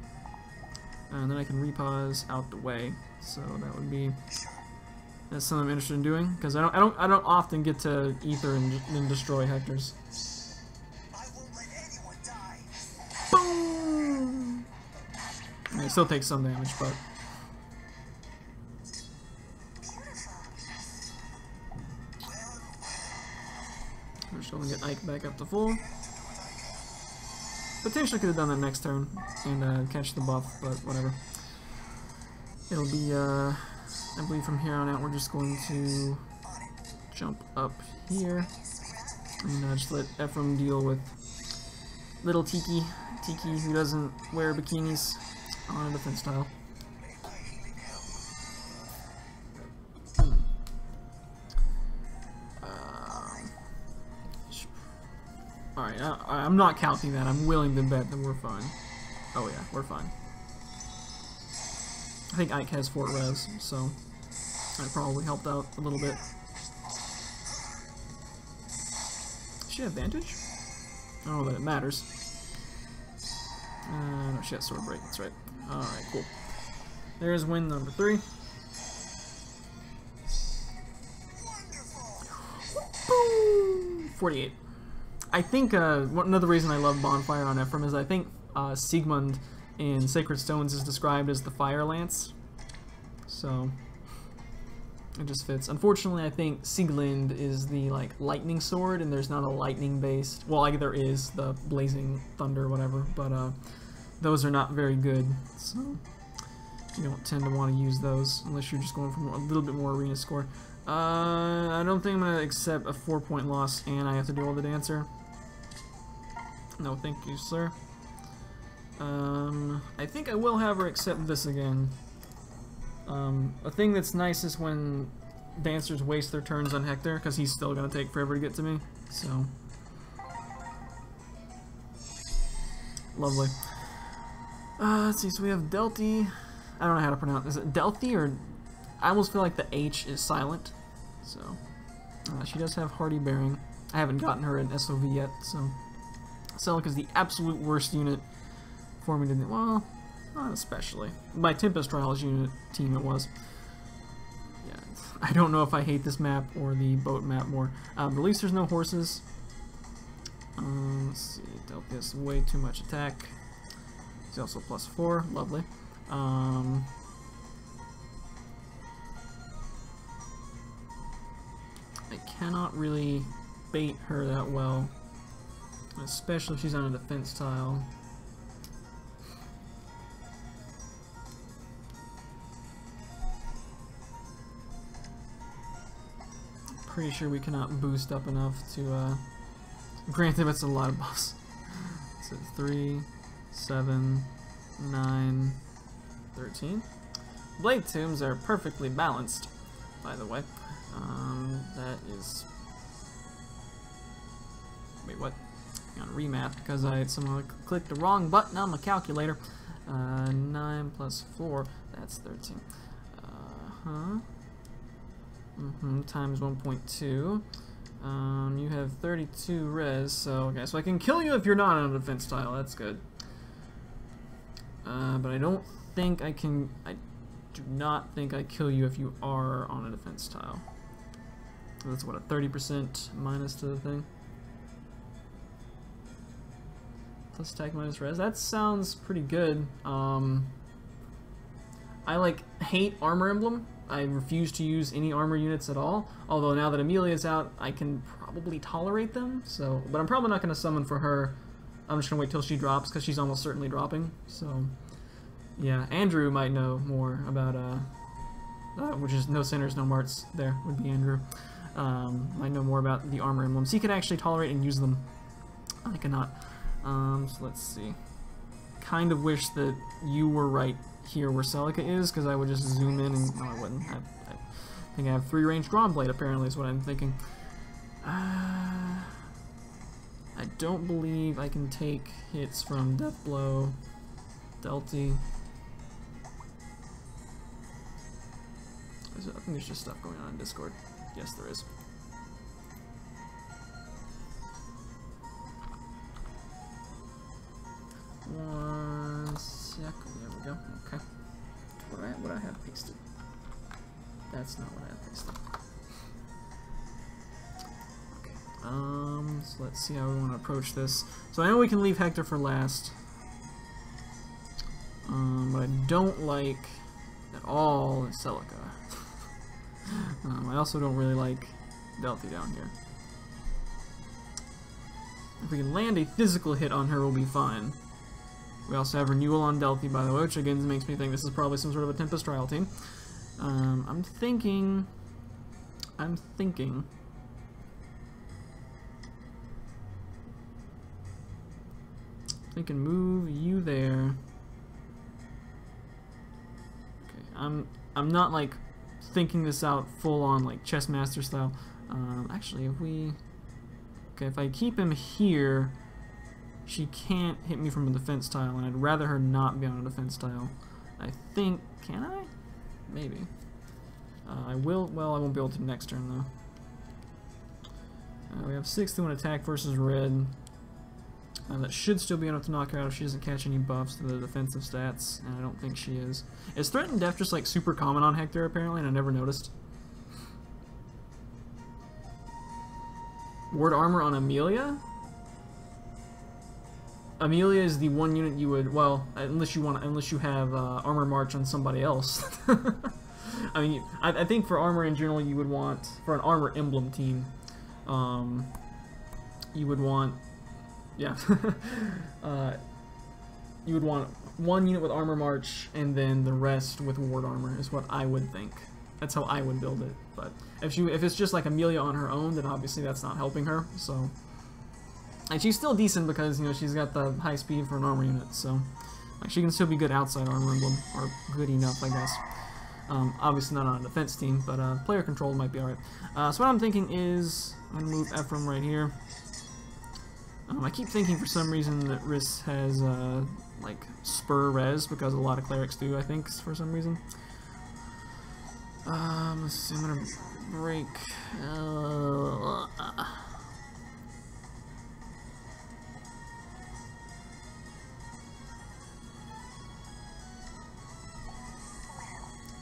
And then I can repause out the way. So that would be... that's something I'm interested in doing, because I don't often get to ether and destroy Hector's. Boom! And it still takes some damage, but we're just gonna get Ike back up to full. Potentially could have done that next turn and catch the buff, but whatever. It'll be I believe from here on out we're just going to jump up here and just let Ephraim deal with little Tiki who doesn't wear bikinis on a defense tile. Alright, I'm not counting that. I'm willing to bet that we're fine. Oh yeah, we're fine. I think Ike has Fort Res, so that probably helped out a little bit. Does she have advantage? I don't know that it matters. No, she has Sword Break, that's right. Alright, cool. There's win number 3. Boom! 48. I think another reason I love Bonfire on Ephraim is I think Siegmund in Sacred Stones is described as the Fire Lance. So it just fits. Unfortunately, I think Sieglind is the lightning sword, and there's not a lightning based. Well, there is the Blazing Thunder, or whatever, but those are not very good. So you don't tend to want to use those unless you're just going for a little bit more arena score. I don't think I'm gonna accept a 4-point loss, and I have to do all the dancer. No, thank you, sir. I think I will have her accept this again. A thing that's nice is when dancers waste their turns on Hector, because he's still going to take forever to get to me. So, Lovely. Let's see, so we have Delty. I don't know how to pronounce it. Is it Delty or... I almost feel like the H is silent. So, she does have Hardy Bearing. I haven't gotten her in SOV yet, so... Celica is the absolute worst unit for me to... Well, not especially. My Tempest Trials unit team it was. Yeah, I don't know if I hate this map or the boat map more. But at least there's no horses. Let's see, Delty has way too much attack. He's also +4, lovely. I cannot really bait her that well, especially if she's on a defense tile. Pretty sure we cannot boost up enough to, granted it's a lot of buffs. So 3, 7, 9, 13. Blade Tombs are perfectly balanced, by the way. That is... Wait, what? Hang on, remath, because I somehow clicked the wrong button on the calculator. 9 plus 4, that's 13. Times 1.2. You have 32 res, so okay, so I can kill you if you're not on a defense tile, that's good. But I don't think I can... I do not think I kill you if you are on a defense tile. So that's what, a 30% minus to the thing? Plus attack minus res. That sounds pretty good. I hate Armor Emblem. I refuse to use any armor units at all. Although now that Amelia's out, I can probably tolerate them. So, but I'm probably not going to summon for her. I'm just going to wait till she drops because she's almost certainly dropping. So, yeah, Andrew might know more about which is no sinners, no marts. There would be Andrew. Might know more about the armor emblems. He could actually tolerate and use them. I cannot. So let's see. Kind of wish that you were right here where Celica is, because I would just zoom in and... No, I wouldn't. I think I have 3 range Drawn Blade, apparently, is what I'm thinking. I don't believe I can take hits from Death Blow, Delty. I think there's just stuff going on in Discord. Yes, there is. One sec. There we go. Okay. What I have pasted? That's not what I have pasted. Okay. So let's see how we want to approach this. So I know we can leave Hector for last. But I don't like at all Celica. I also don't really like Delty down here. If we can land a physical hit on her, we'll be fine. We also have Renewal on Delty, by the way, which again makes me think this is probably some sort of a Tempest Trial team. I'm thinking move you there. Okay, I'm not like thinking this out full on like chess master style. Actually, if I keep him here, she can't hit me from a defense tile, and I'd rather her not be on a defense tile. I think, can I? Maybe. I will. Well, I won't be able to next turn though. We have 6-1 attack versus red. That should still be enough to knock her out if she doesn't catch any buffs to the defensive stats, and I don't think she is. Is threatened death just like super common on Hector apparently, and I never noticed? Ward armor on Amelia? Amelia is the one unit you would, well, unless you have armor march on somebody else. I mean, I think for armor in general, you would want, for an armor emblem team, you would want, yeah, you would want one unit with armor march and then the rest with ward armor is what I would think. That's how I would build it. But if it's just like Amelia on her own, then obviously that's not helping her. So, and she's still decent because, you know, she's got the high speed for an armor unit. So, like, she can still be good outside armor emblem, or good enough, I guess. Obviously not on a defense team, but player control might be alright. So what I'm thinking is I'm gonna move Ephraim right here. I keep thinking for some reason that Wrys has, like, spur res, because a lot of clerics do, I think, for some reason. Let's see, I'm gonna break...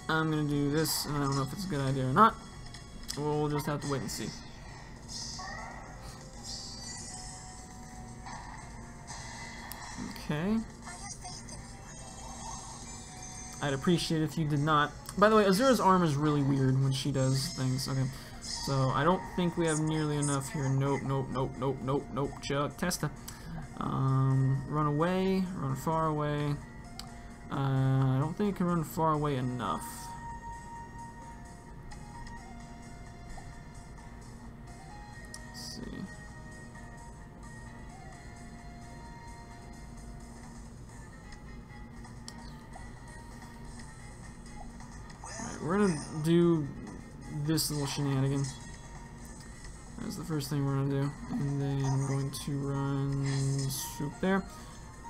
I'm gonna do this, and I don't know if it's a good idea or not. We'll just have to wait and see. Okay. I'd appreciate it if you did not. By the way, Azura's arm is really weird when she does things. Okay. So, I don't think we have nearly enough here. Nope, nope, nope, nope, nope, nope. Chuck, Testa. Run away, run far away. I don't think I can run far away enough. Let's see. Alright, we're gonna do this little shenanigan. That's the first thing we're gonna do. And then I'm going to run swoop there.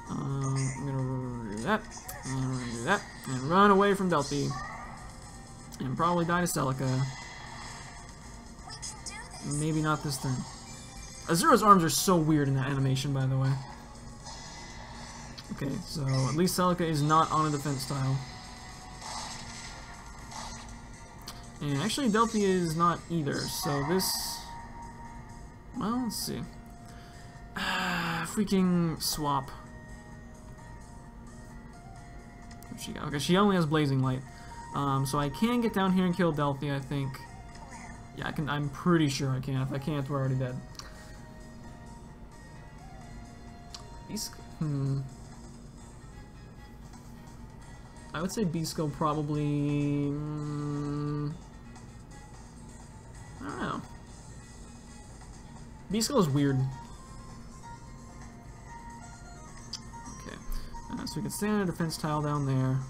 I'm gonna do that, and we're gonna do that, and run away from Delphi, and probably die to Celica. Maybe not this turn. Azura's arms are so weird in that animation, by the way. Okay, so at least Celica is not on a defense tile. And actually Delphi is not either, so this... Well, let's see. Freaking swap. She got, okay, she only has Blazing Light. So I can get down here and kill Delphi, I think. Yeah, I can. I'm pretty sure I can. If I can't, we're already dead. I would say Beastco probably... I don't know. Beastco is weird. So we can stand a defense tile down there.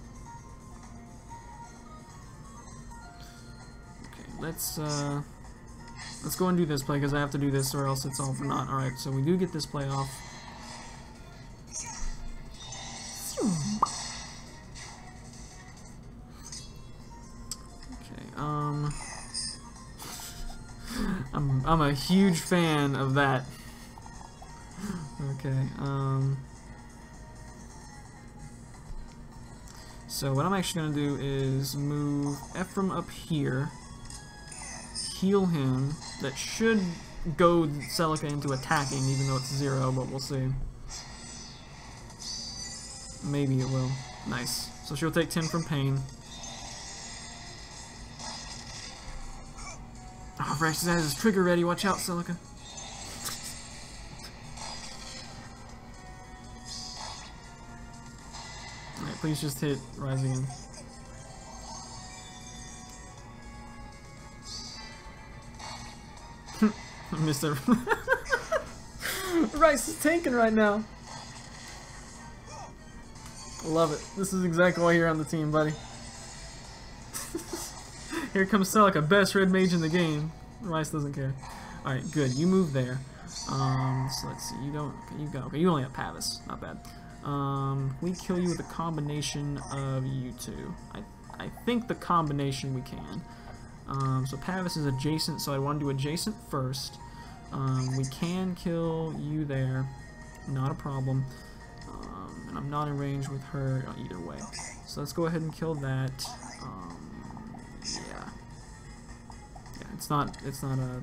Okay, let's go and do this play, because I have to do this or else it's all for naught. Alright, so we do get this play off. Okay, I'm a huge fan of that. Okay, so what I'm actually going to do is move Ephraim up here, heal him. That should goad Celica into attacking, even though it's 0, but we'll see. Maybe it will. Nice. So she'll take 10 from pain. Oh, Wrys has his trigger ready. Watch out, Celica. Please just hit Wrys again. I missed it. Wrys is tanking right now. Love it. This is exactly why you're on the team, buddy. Here comes Celica, best red mage in the game. Wrys doesn't care. Alright, good. You move there. So let's see. You don't... Okay, you got... Okay, you only have Pavis. Not bad. We kill you with a combination of you two. I think the combination we can. So Pavis is adjacent, so I want to do adjacent first. We can kill you there. Not a problem. And I'm not in range with her either way. So let's go ahead and kill that. Yeah. Yeah, it's not a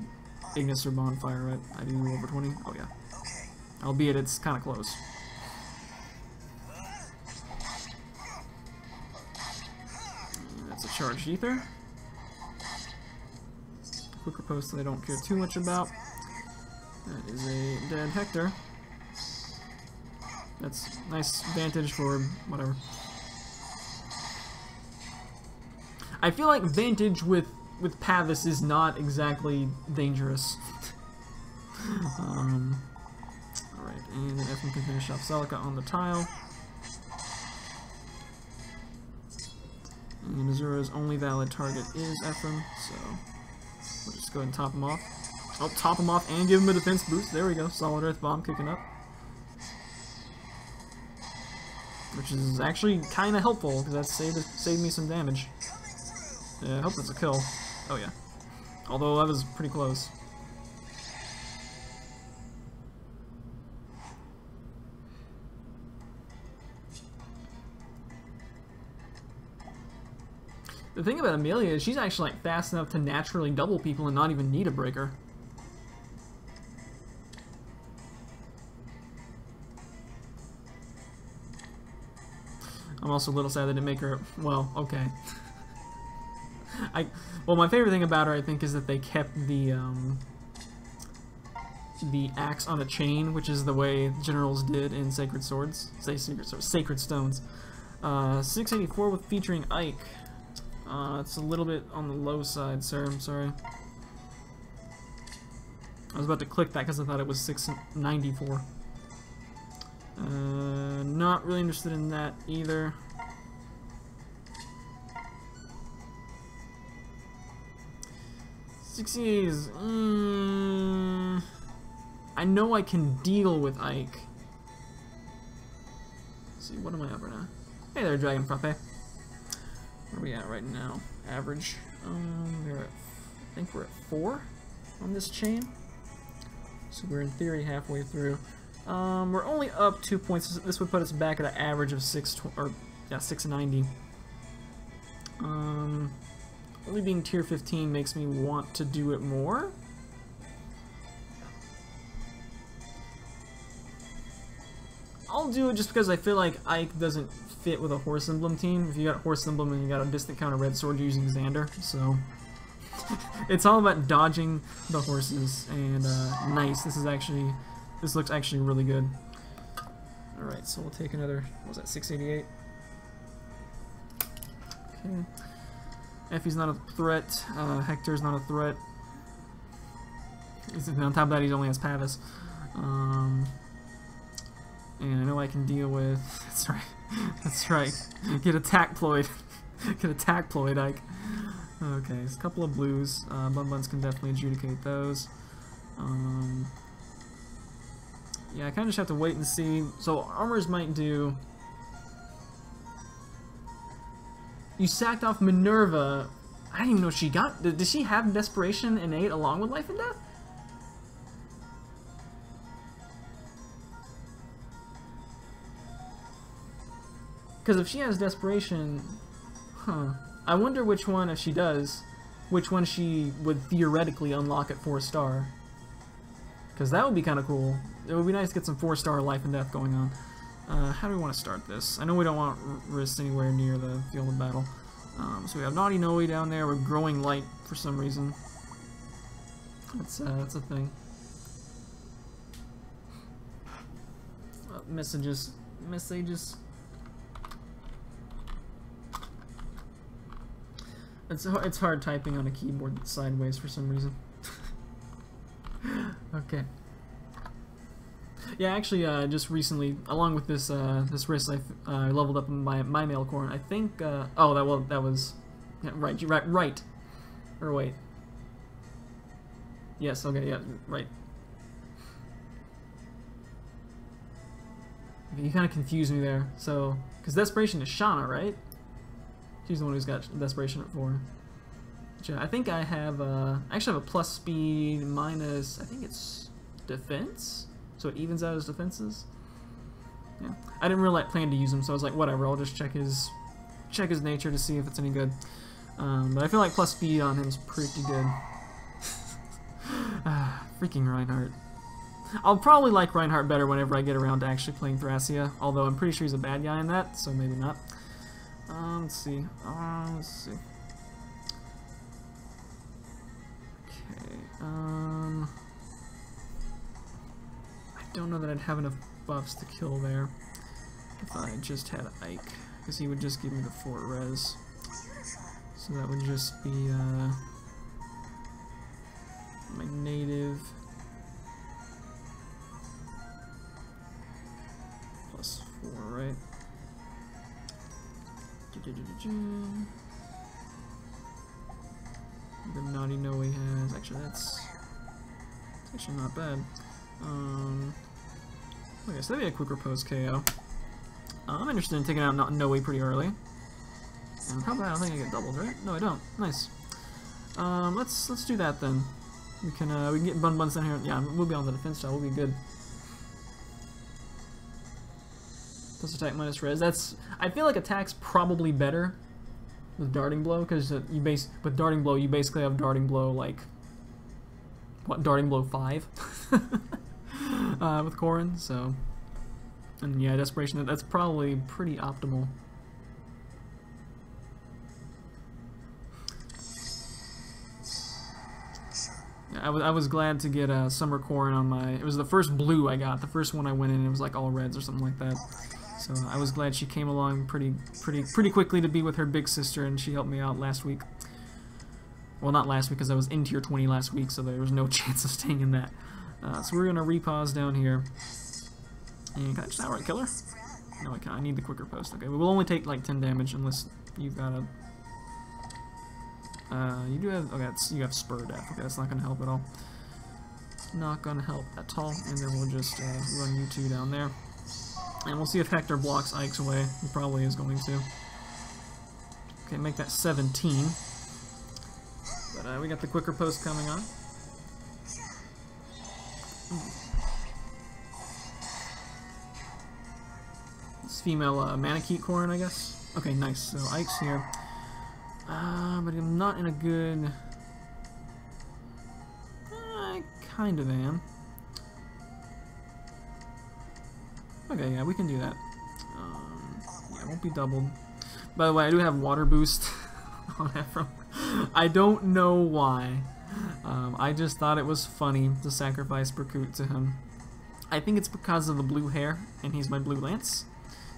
Ignis or Bonfire, right? I do over 20? Oh yeah. Albeit it's kind of close. Charged Ether. Quick riposte that I don't care too much about. That is a dead Hector. That's nice vantage for whatever. I feel like vantage with Pavis is not exactly dangerous. Alright, and then Ephraim can finish off Celica on the tile. And Azura's only valid target is Ephraim, so we'll just go ahead and top him off. Oh, top him off and give him a defense boost. There we go. Solid Earth Bomb kicking up. Which is actually kind of helpful, because that saved me some damage. Yeah, I hope that's a kill. Oh yeah. Although that was pretty close. The thing about Amelia is she's actually like fast enough to naturally double people and not even need a breaker. I'm also a little sad they didn't make her, well, okay. Well, my favorite thing about her, I think, is that they kept the axe on a chain, which is the way generals did in Sacred Swords. Sacred Stones. 684 with featuring Ike. It's a little bit on the low side, sir. I'm sorry. I was about to click that because I thought it was 694. Not really interested in that either. '68s. I know I can deal with Ike. Let's see, what am I up right now? Hey there, Dragon Frappe. Where are we at right now? Average. We're at, I think we're at 4 on this chain. So we're in theory halfway through. We're only up 2 points. This would put us back at an average of 690. Only being tier 15 makes me want to do it more. I'll do it just because I feel like Ike doesn't fit with a Horse Emblem team. If you got a Horse Emblem and you got a distant counter red sword, you're using Xander, so it's all about dodging the horses. And nice. This looks actually really good. All right, so we'll take another. What was that? 688. Okay. Effie's not a threat. Hector's not a threat. On top of that, he only has Pavis. And I know I can deal with. That's right. That's right. Get attack ployed. Get attack ployed, Ike. Okay, there's a couple of blues. Bun Buns can definitely adjudicate those. Yeah, I kind of just have to wait and see. So armors might do. You sacked off Minerva. I didn't even know she got. Did she have Desperation innate along with Life and Death? Because if she has Desperation, I wonder which one, if she does, which one she would theoretically unlock at 4-star. Because that would be kind of cool. It would be nice to get some 4-star Life and Death going on. How do we want to start this? I know we don't want Wrys anywhere near the field of battle. So we have Naughty Noe down there. We're growing light for some reason. That's a thing. Messages. It's hard typing on a keyboard that's sideways for some reason. Okay. Yeah, actually, just recently, along with this this Wrys, I leveled up my mail corn. I think. Oh, that was yeah, right. Or wait. Yes. Okay. Yeah. Right. You kind of confused me there. So, because Desperation is Shauna, right? She's the one who's got Desperation at 4. Which, I think I have. I actually have a plus speed minus. I think it's defense. So it evens out his defenses. Yeah, I didn't really plan to use him, so I was like, whatever. I'll just check his nature to see if it's any good. But I feel like plus speed on him is pretty good. Freaking Reinhardt. I'll probably like Reinhardt better whenever I get around to actually playing Thracia. Although I'm pretty sure he's a bad guy in that, so maybe not. Let's see. Okay. I don't know that I'd have enough buffs to kill there if I just had Ike, because he would just give me the 4 res. So that would just be my native plus 4, right? The Naughty Noe has, actually that's Actually, not bad. Okay, so that'd be a quicker post KO. I'm interested in taking out Noe pretty early. And probably I don't think I get doubled, right? No, I don't. Nice. Let's do that then. We can get Bun Buns down here. Yeah, we'll be on the defense side. We'll be good. Plus attack minus res. I feel like attack's probably better with Darting Blow, because with Darting Blow you basically have Darting Blow like what, Darting Blow 5 with Corrin. So, and yeah, Desperation. That's probably pretty optimal. I was glad to get Summer Corrin on my. It was the first blue I got. The first one I went in, it was like all reds or something like that. So I was glad she came along pretty quickly to be with her big sister, and she helped me out last week. Well, not last week because I was in tier 20 last week, so there was no chance of staying in that. So we're gonna repause down here. And can I just outright kill her? No, I can't. I need the quicker post. Okay, we will only take like 10 damage unless you've got a. You do have, okay, you have Spur Death. Okay, that's not going to help at all. Not going to help at all. And then we'll just run you two down there. And we'll see if Hector blocks Ike's away. He probably is going to. Okay, make that 17. But we got the quicker post coming on. This female Manakete Corrin, I guess. Okay, nice. So Ike's here. But I'm not in a good... I kind of am. Okay, yeah, we can do that. Yeah, it won't be doubled. By the way, I do have Water Boost on Ephraim. I don't know why. I just thought it was funny to sacrifice Berkut to him. I think it's because of the blue hair, and he's my blue lance.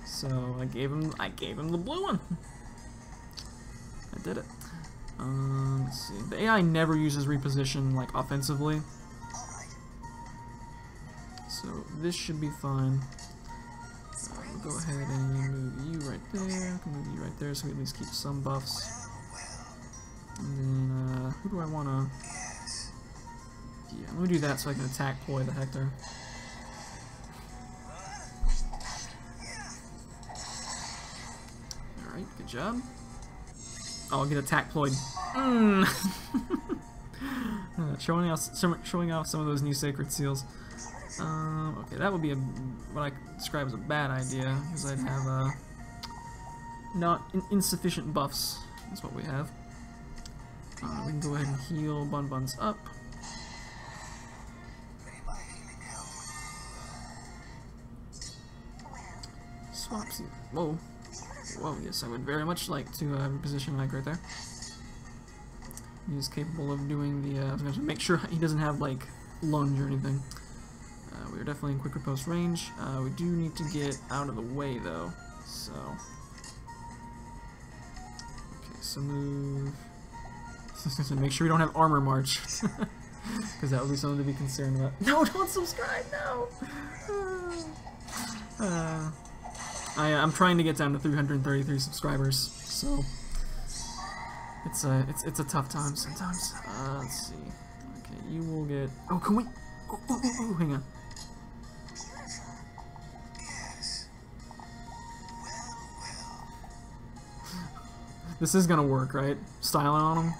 So I gave him the blue one. I did it. Let's see. The AI never uses reposition like offensively, so this should be fine. We'll go ahead and move you right there. I can move you right there, so we at least keep some buffs. And then who do I want to? Yeah, let me do that so I can attack Ploy the Hector. All right, good job. Oh, I'll get attack ployed. Showing off some of those new sacred seals. Okay, that would be what I describe as a bad idea, because I'd have not insufficient buffs. That's what we have. We can go ahead and heal Bun Buns up. Swaps. Whoa. Whoa, yes, I would very much like to position Ike right there. He's capable of doing the, I was going to make sure he doesn't have, like, lunge or anything. We are definitely in quicker post range. We do need to get out of the way, though, so... Okay, so move... Make sure we don't have armor march. Because that would be something to be concerned about. No, don't subscribe, no! I'm trying to get down to 333 subscribers, so it's a tough time sometimes. Let's see. Okay, you will get. Oh, can we? Oh, hang on. This is gonna work, right? Styling on him.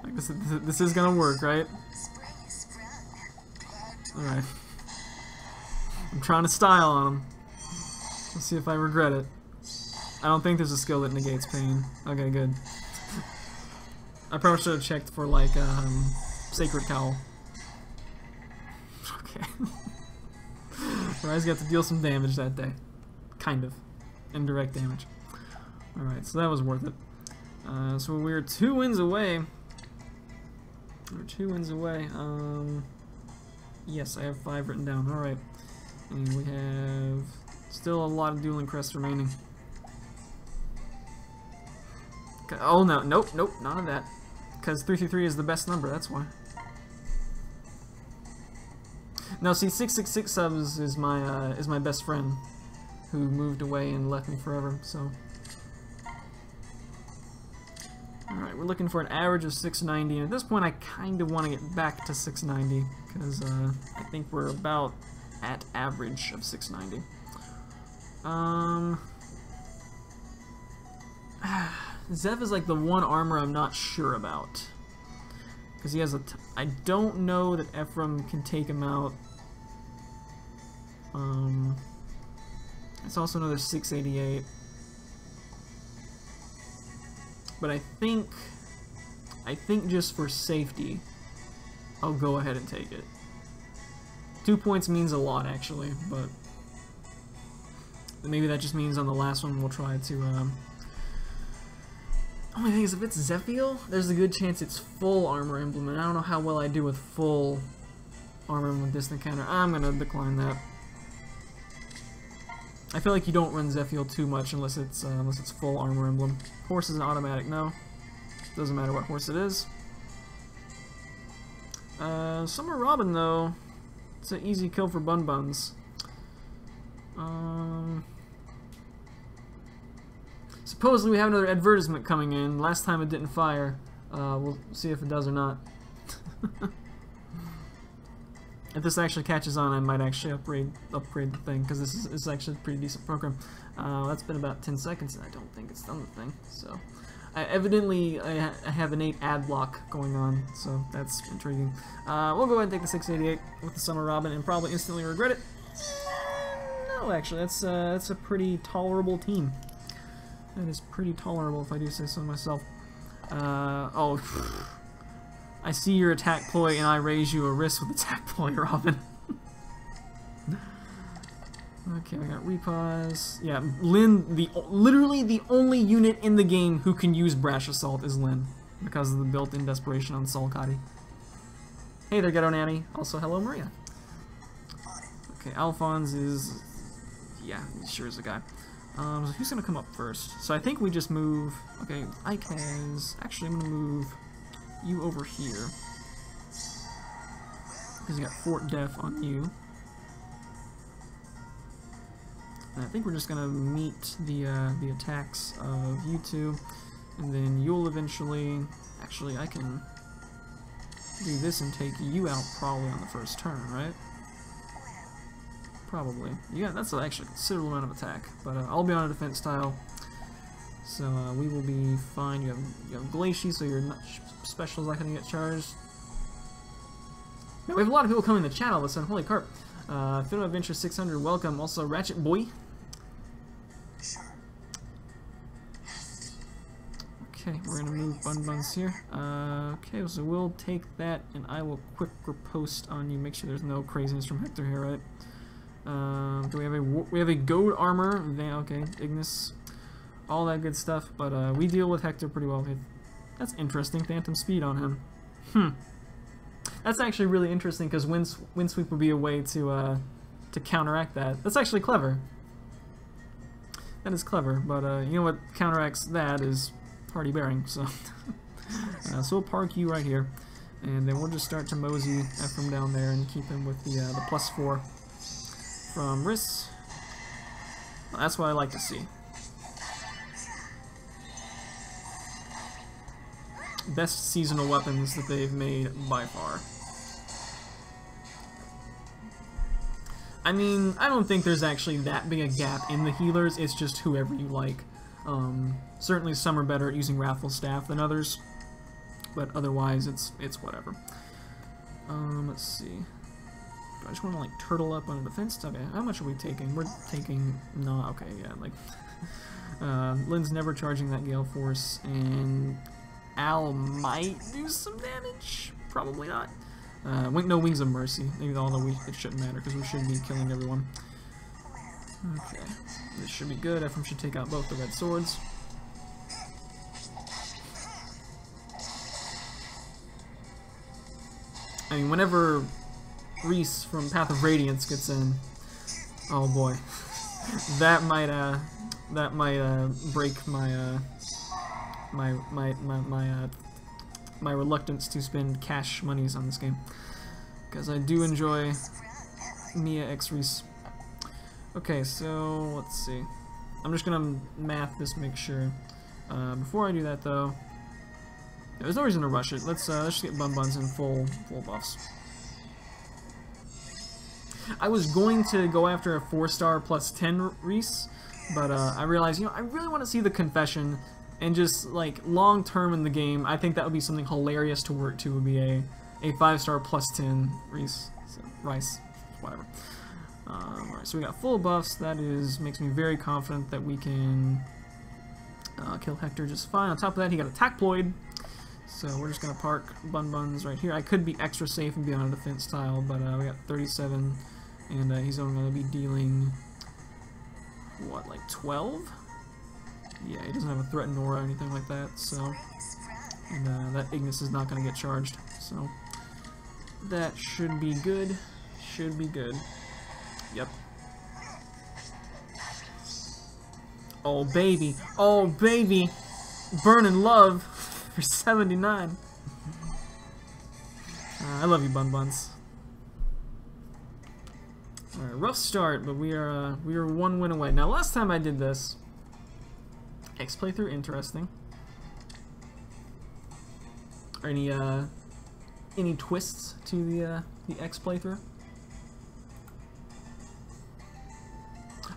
Like this is gonna work, right? All right. I'm trying to style on him. Let's see if I regret it. I don't think there's a skill that negates pain. Okay, good. I probably should have checked for, like, Sacred Cowl. Okay. Wrys got to deal some damage that day. Kind of. Indirect damage. Alright, so that was worth it. So we're 2 wins away. We're 2 wins away. Yes, I have 5 written down. Alright. And we have still a lot of dueling crests remaining. Oh no, nope, none of that. Because 333 is the best number, that's why. No, see, 666 subs is my best friend, who moved away and left me forever. So, Alright, we're looking for an average of 690, and at this point I kind of want to get back to 690, because I think we're about at average of 690. Zeph is like the one armor I'm not sure about. Because he has a I don't know that Ephraim can take him out. It's also another 688. But I think just for safety, I'll go ahead and take it. 2 points means a lot, actually, but maybe that just means on the last one we'll try to, only thing is, if it's Zephiel, there's a good chance it's full armor emblem, and I don't know how well I do with full armor emblem distant counter. I'm gonna decline that. I feel like you don't run Zephiel too much unless it's full armor emblem. Horse is an automatic no. Doesn't matter what horse it is. Summer Robin though, it's an easy kill for Bun Buns. Supposedly we have another advertisement coming in. Last time it didn't fire. We'll see if it does or not. If this actually catches on, I might actually upgrade the thing, because this is actually a pretty decent program. That's been about 10 seconds, and I don't think it's done the thing. So, evidently, I have an 8 ad block going on, so that's intriguing. We'll go ahead and take the 688 with the Summer Robin, and probably instantly regret it. No, actually, that's a pretty tolerable team. That is pretty tolerable, if I do say so myself. Oh. I see your attack ploy and I raise you a Wrys with attack ploy, Robin. Okay, we got repause. Yeah, Lyn, literally the only unit in the game who can use Brash Assault is Lyn, because of the built-in desperation on Solkati. Hey there, Ghetto Nanny. Also, hello, Maria. Okay, Alphonse is... yeah, he sure is a guy. So who's gonna come up first? So I think we just move... okay, Ike has... actually, I'm gonna move... you over here, because you got Fort Def on you, and I think we're just gonna meet the attacks of you two, and then you'll eventually. Actually, I can do this and take you out probably on the first turn, right? Probably. Yeah, that's actually a considerable amount of attack, but I'll be on a defense tile. So we will be fine. You have Glacier, so your special's not going to get charged. Now, we have a lot of people coming in the chat all of a sudden. Holy carp. Film Adventure 600, welcome. Also, Ratchet Boy. Okay, we're going to move Bun Buns here. Okay, so we'll take that, and I will quick riposte on you. Make sure there's no craziness from Hector here, right? Do we have a gold armor? Okay, Ignis. All that good stuff, but we deal with Hector pretty well. That's interesting, Phantom Speed on him. That's actually really interesting, because Wind Sweep would be a way to counteract that. That's actually clever. That is clever, but you know what counteracts that is Hardy Bearing, so... so we'll park you right here, and then we'll just start to mosey Ephraim down there and keep him with the +4 from Wrys. Well, that's what I like to see. Best seasonal weapons that they've made by far. I mean, I don't think there's actually that big a gap in the healers, it's just whoever you like. Certainly some are better at using Raffle Staff than others, but otherwise it's whatever. Let's see. Do I just want to like turtle up on a defense? Okay, how much are we taking? We're taking... no, okay, yeah, like... Lyn's never charging that Gale Force, and... Al might do some damage? Probably not. No Wings of Mercy. Maybe although it shouldn't matter because we should be killing everyone. Okay. This should be good. Ephraim should take out both the red swords. I mean, whenever Wrys from Path of Radiance gets in, oh boy, that might break my my reluctance to spend cash monies on this game, because I do enjoy Mia x Wrys. Okay, so let's see. I'm just gonna math this, make sure. Before I do that though, There's no reason to rush it. Let's just get Bun Buns in full buffs. I was going to go after a 4-star plus 10 Wrys, but I realized, you know, I really want to see the Confession, and just like long term in the game, I think that would be something hilarious to work to. Would be a 5-star plus 10 Wrys, so, Wrys, whatever. Alright, so we got full buffs. That makes me very confident that we can kill Hector just fine. On top of that, he got Attackploid, so we're just gonna park Bun Buns right here. I could be extra safe and be on a defense tile, but we got 37, and he's only gonna be dealing what, like 12? Yeah, he doesn't have a threatened aura or anything like that, so, and that Ignis is not gonna get charged, so that should be good. Should be good. Yep. Oh baby, oh baby, burning love for 79. I love you, Bun Buns. All right, rough start, but we are 1 win away. Now, last time I did this, X playthrough, interesting. Are any twists to the X playthrough?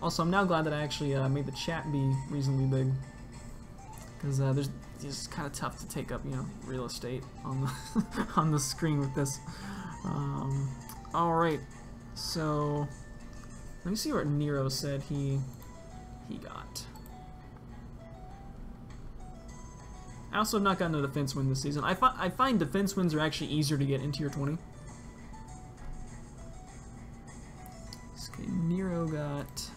Also, I'm now glad that I actually made the chat be reasonably big, because it's kind of tough to take up, you know, real estate on the on the screen with this. All right, so let me see what Nero said he got. I also have not gotten a defense win this season. I find defense wins are actually easier to get in tier 20. Okay, Nero got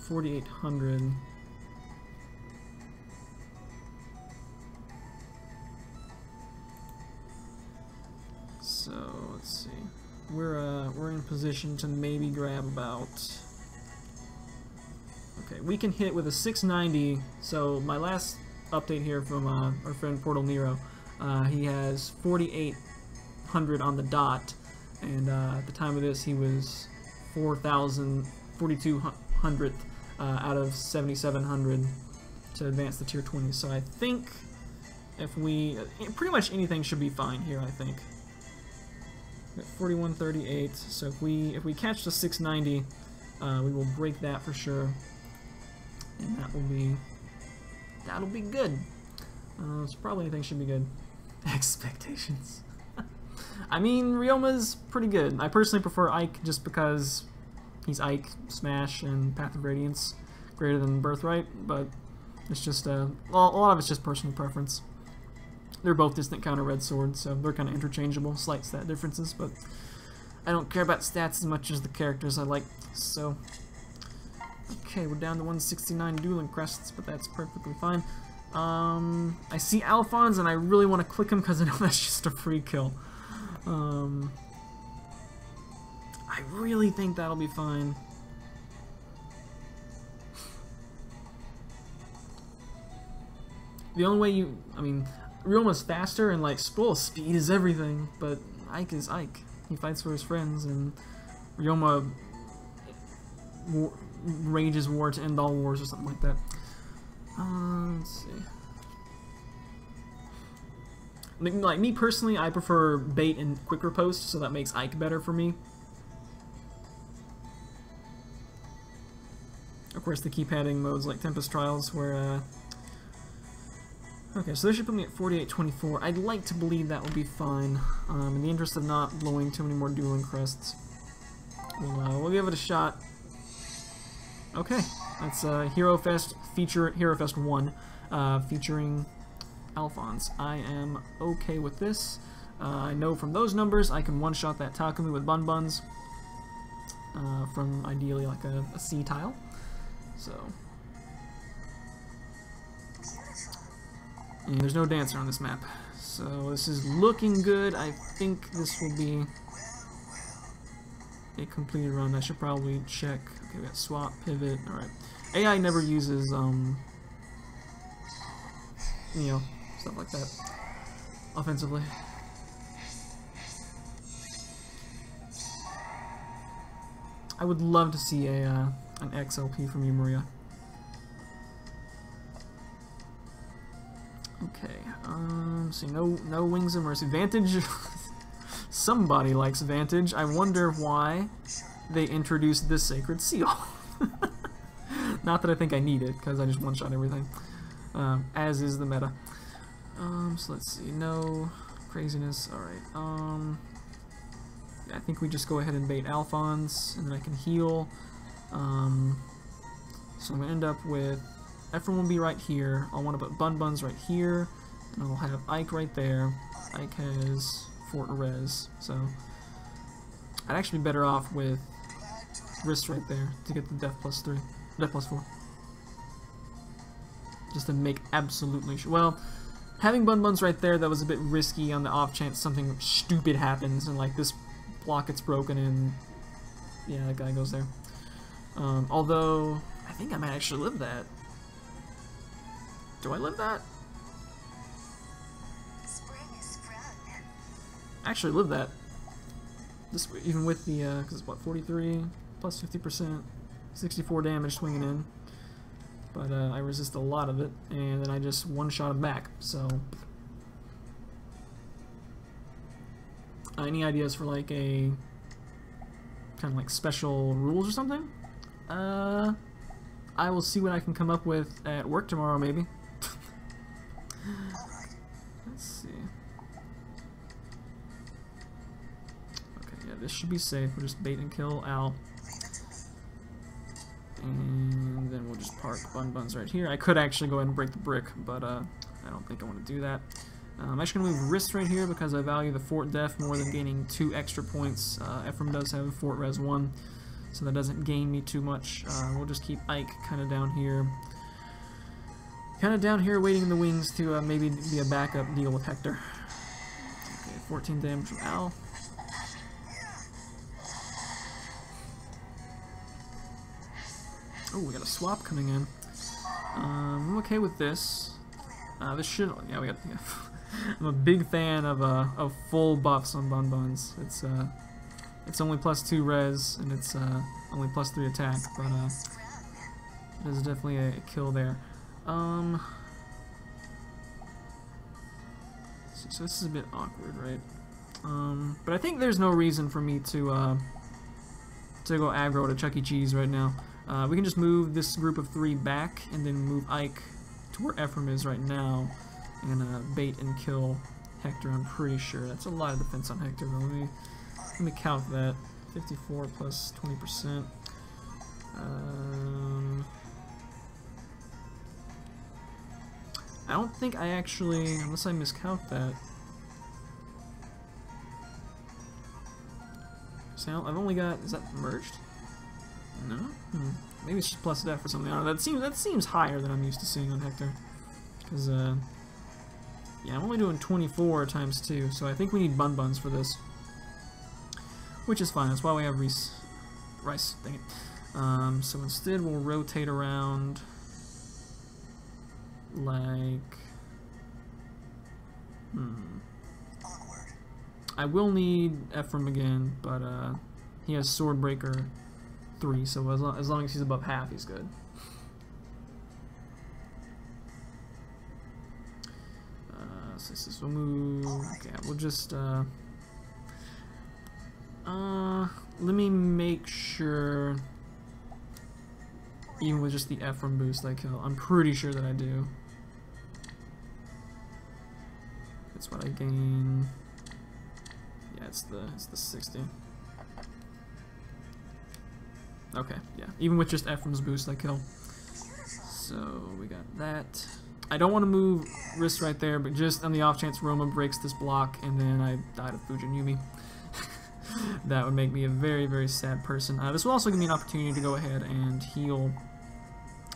4,800. So let's see. We're in position to maybe grab about. Okay, we can hit with a 690. So my last update here from our friend Portal Nero, he has 4,800 on the dot, and at the time of this he was 4,200 out of 7,700 to advance the tier 20. So I think if we pretty much anything should be fine here. I think. 4138. So if we catch the 690, we will break that for sure, and that'll be good. So probably anything should be good. Expectations. I mean, Ryoma's pretty good. I personally prefer Ike just because he's Ike, Smash, and Path of Radiance greater than Birthright, but it's just a lot of it's just personal preference. They're both distant counter red swords, so they're kind of interchangeable, slight stat differences, but I don't care about stats as much as the characters I like, so. Okay, we're down to 169 dueling crests, but that's perfectly fine. I see Alphonse, and I really want to click him because I know that's just a free kill. I really think that'll be fine. The only way I mean, Ryoma's faster, and like, speed is everything, but Ike is Ike. He fights for his friends, and Ryoma rages war to end all wars or something like that. Let's see. Like, me personally, I prefer bait and quick riposte, so that makes Ike better for me. Of course, they keep adding modes like Tempest Trials, where, okay, so this should put me at 4824. I'd like to believe that will be fine, in the interest of not blowing too many more dueling crests. We'll give it a shot. Okay, that's Hero Fest Hero Fest 1, featuring Alphonse. I am okay with this. I know from those numbers I can one-shot that Takumi with Bun Buns, from ideally like a C tile. So, and there's no dancer on this map, so this is looking good. I think this will be a completed run. I should probably check. Okay, we got swap, pivot. All right. AI never uses you know, stuff like that offensively. I would love to see an XLP from you, Maria. Okay, see, no Wings of Mercy. Vantage, somebody likes Vantage. I wonder why they introduced this Sacred Seal. Not that I think I need it, because I just one-shot everything, as is the meta. So let's see, no craziness, alright, I think we just go ahead and bait Alphonse, and then I can heal. So I'm going to end up with, Ephraim will be right here, I'll want to put Bun Buns right here, and I'll have Ike right there. Ike has Fort Res, so I'd actually be better off with Wrys right there to get the Death +3, Death +4. Just to make absolutely sure. Well, having Bun Buns right there, that was a bit risky on the off chance something stupid happens and like this block gets broken and yeah, that guy goes there. Although, I think I might actually live that. Do I live that? I actually live that. This, even with the, because it's what, 43 plus 50%, 64 damage swinging in. But I resist a lot of it, and then I just one-shot him back, so... any ideas for like a kind of like special rules or something? I will see what I can come up with at work tomorrow, maybe. Let's see. Okay, yeah, this should be safe. We'll just bait and kill Al. And then we'll just park Bun Buns right here. I could actually go ahead and break the brick, but I don't think I want to do that. I'm actually going to move Wrys right here because I value the Fort Def more than gaining 2 extra points. Ephraim does have a Fort Res 1, so that doesn't gain me too much. We'll just keep Ike kind of down here. Kind of down here waiting in the wings to maybe be a backup deal with Hector. Okay, 14 damage from Al. Oh, we got a swap coming in. I'm okay with this. This should, yeah, we got, yeah. I'm a big fan of full buffs on Bun Buns. It's only +2 res, and it's only +3 attack, but it is definitely a kill there. So this is a bit awkward, right? But I think there's no reason for me to go aggro to Chuck E. Cheese right now. We can just move this group of 3 back, and then move Ike to where Ephraim is right now, and bait and kill Hector. I'm pretty sure that's a lot of defense on Hector. But let me count that. 54 plus 20%. I don't think I actually, unless I miscount that. So I've only got, is that merged? No? Maybe it's just plus def or something. I don't know. That seems higher than I'm used to seeing on Hector. Because, yeah, I'm only doing 24 times 2, so I think we need Bun Buns for this. Which is fine, that's why we have Wrys, dang it. So instead we'll rotate around like... I will need Ephraim again, but he has Swordbreaker 3, so as long as he's above half, he's good. So this is, we'll move, okay, we'll just, let me make sure, even with just the Ephraim boost I kill, I'm pretty sure that I do. That's what I gain, yeah, it's the 60. Okay, yeah, even with just Ephraim's boost I kill. So we got that. I don't want to move Wrys right there, but just on the off chance Roma breaks this block and then I die to Fujin Yumi. That would make me a very, very sad person. This will also give me an opportunity to go ahead and heal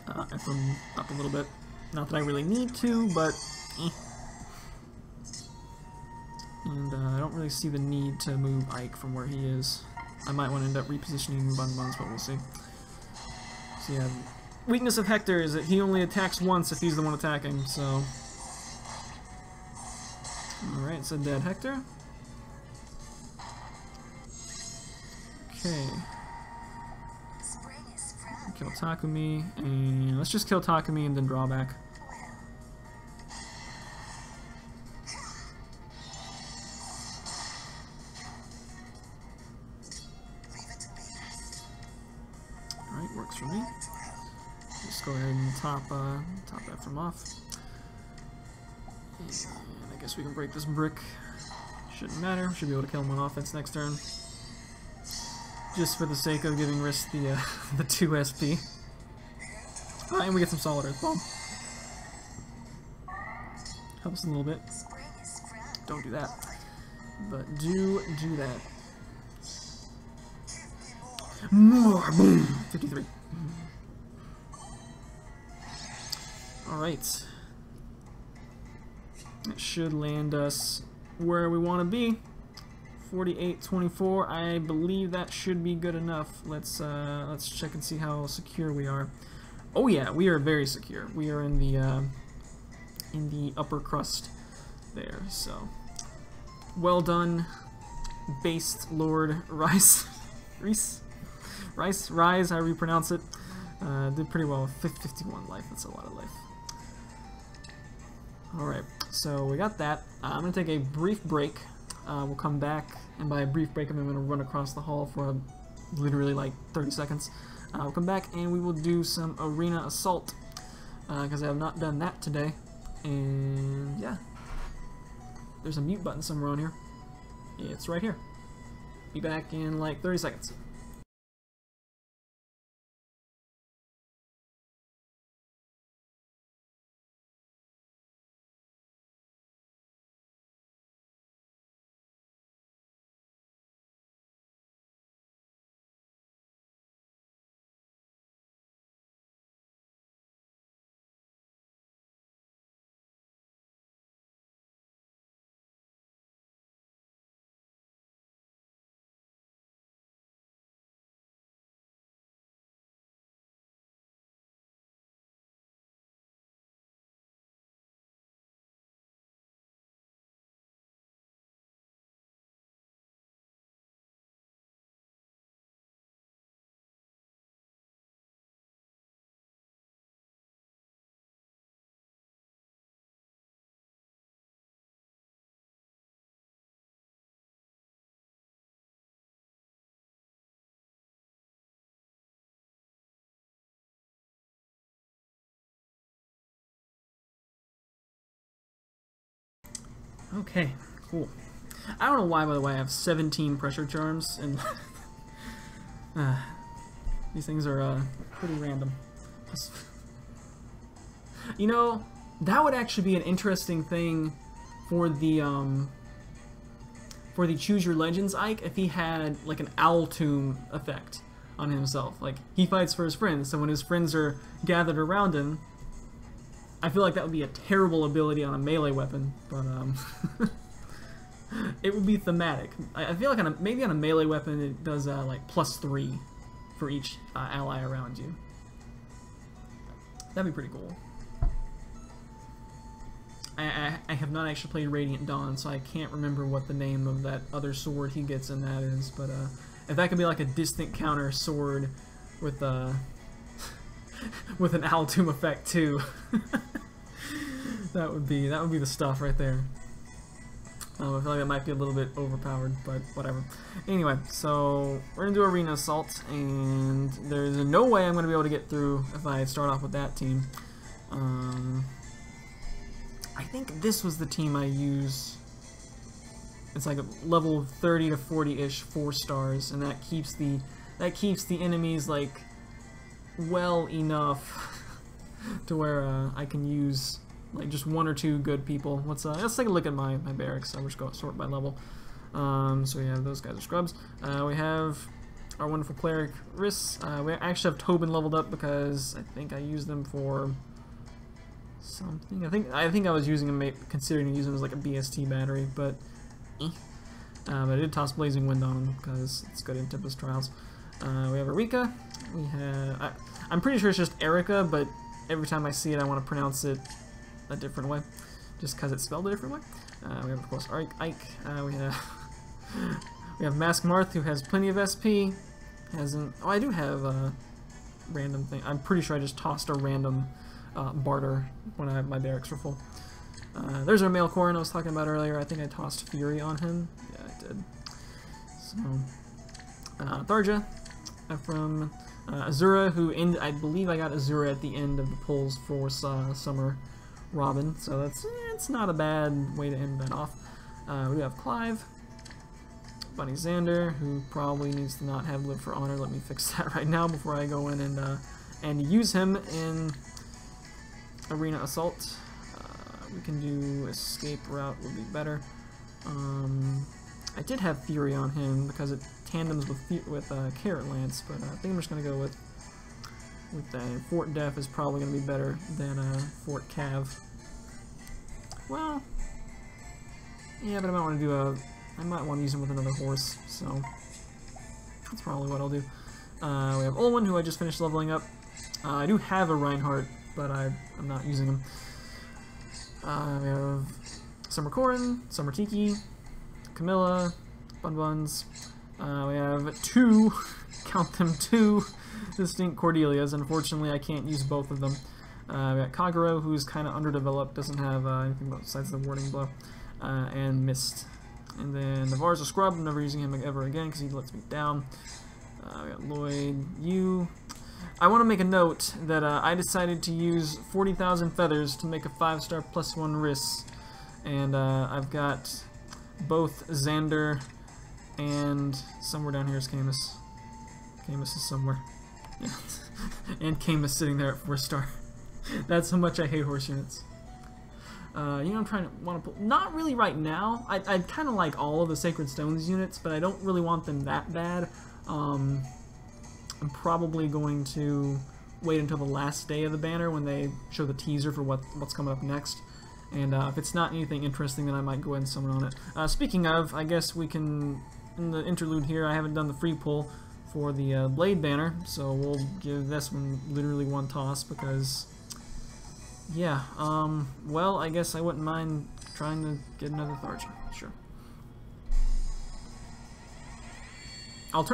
Ephraim up a little bit. Not that I really need to, but eh. And I don't really see the need to move Ike from where he is. I might want to end up repositioning Bun Buns, but we'll see. So yeah, weakness of Hector is that he only attacks once if he's the one attacking, so... Alright, so dead Hector. Okay. Kill Takumi, and let's just kill Takumi and then draw back. for me. Just go ahead and top that from off. And I guess we can break this brick. Shouldn't matter. Should be able to kill him on offense next turn. Just for the sake of giving Wrys the 2 SP. And we get some solid earth bomb. Helps a little bit. Don't do that. But do that. More! Boom! 53. Alright. That should land us where we want to be. 48-24. I believe that should be good enough. Let's check and see how secure we are. Oh yeah, we are very secure. We are in the upper crust there. So well done, based Lord Wrys. Wrys, however you pronounce it. Did pretty well. 51 life. That's a lot of life. Alright, so we got that. I'm going to take a brief break. We'll come back, and by a brief break, I'm going to run across the hall for literally like 30 seconds. We'll come back and we will do some arena assault, because I have not done that today. And yeah, there's a mute button somewhere on here. It's right here. Be back in like 30 seconds. Okay, cool. I don't know why, by the way, I have 17 pressure charms, and these things are pretty random. You know, that would actually be an interesting thing for the Choose Your Legends Ike if he had like an Owl Tomb effect on himself. Like, he fights for his friends, so when his friends are gathered around him, I feel like that would be a terrible ability on a melee weapon, but it would be thematic. I feel like maybe on a melee weapon it does like +3 for each ally around you. That'd be pretty cool. I have not actually played Radiant Dawn, so I can't remember what the name of that other sword he gets in that is, but if that could be like a distant counter sword with with an Owl Tomb effect too. that would be the stuff right there. I feel like that might be a little bit overpowered, but whatever. Anyway, so we're gonna do Arena Assault, and there's no way I'm gonna be able to get through if I start off with that team. I think this was the team I use. It's like a level 30 to 40-ish 4 stars, and that keeps the enemies like well enough to where I can use like just 1 or 2 good people. Let's take a look at my barracks. I'll just go sort by level. So we have those guys are scrubs. We have our wonderful cleric Wrys. We actually have Tobin leveled up because I think I used them for something. I think I was using them, considering using them as like a BST battery, but but I did toss Blazing Wind on them because it's good in Tempest Trials. We have Erika. We have I'm pretty sure it's just Erica, but every time I see it I want to pronounce it a different way, just because it's spelled a different way. We have, of course, Ike. We have Mask Marth, who has plenty of SP. Oh, I do have a random thing. I'm pretty sure I just tossed a random barter when my barracks were full. There's our male Corrin I was talking about earlier. I think I tossed Fury on him. Yeah, I did. So, Tharja from Azura, who I believe I got Azura at the end of the polls for Summer Robin, so it's not a bad way to end that off. We have Clive, Bunny Xander, who probably needs to not have Live for Honor. Let me fix that right now before I go in and use him in Arena Assault. We can do Escape Route would be better. I did have Fury on him because it tandems with Carrot Lance, but I think I'm just gonna go with Fort Def is probably gonna be better than Fort Cav. Well, yeah, but I might want to do I might want to use him with another horse, so that's probably what I'll do. We have Olwen, who I just finished leveling up. I do have a Reinhardt, but I'm not using him. We have Summer Corin, Summer Tiki, Camilla, Bun Buns. We have two, count them, two distinct Cordelias. Unfortunately, I can't use both of them. We got Kagero, who's kind of underdeveloped, doesn't have anything besides the Warding Blow, and Mist. And then Navarre's a scrub. I'm never using him ever again because he lets me down. We got Lloyd, you. I want to make a note that I decided to use 40,000 feathers to make a 5-star +1 Wrys, and I've got both Xander and somewhere down here is Camus. Camus is somewhere. Yeah. And Camus sitting there at 4-star. That's how much I hate horse units. You know, I'm trying to want to pull. Not really right now. I kind of like all of the Sacred Stones units, but I don't really want them that bad. I'm probably going to wait until the last day of the banner when they show the teaser for what's coming up next. And if it's not anything interesting, then I might go ahead and summon on it. Speaking of, I guess we can, in the interlude here, I haven't done the free pull for the Blade banner, so we'll give this one literally one toss because, yeah, well, I guess I wouldn't mind trying to get another Tharja, sure.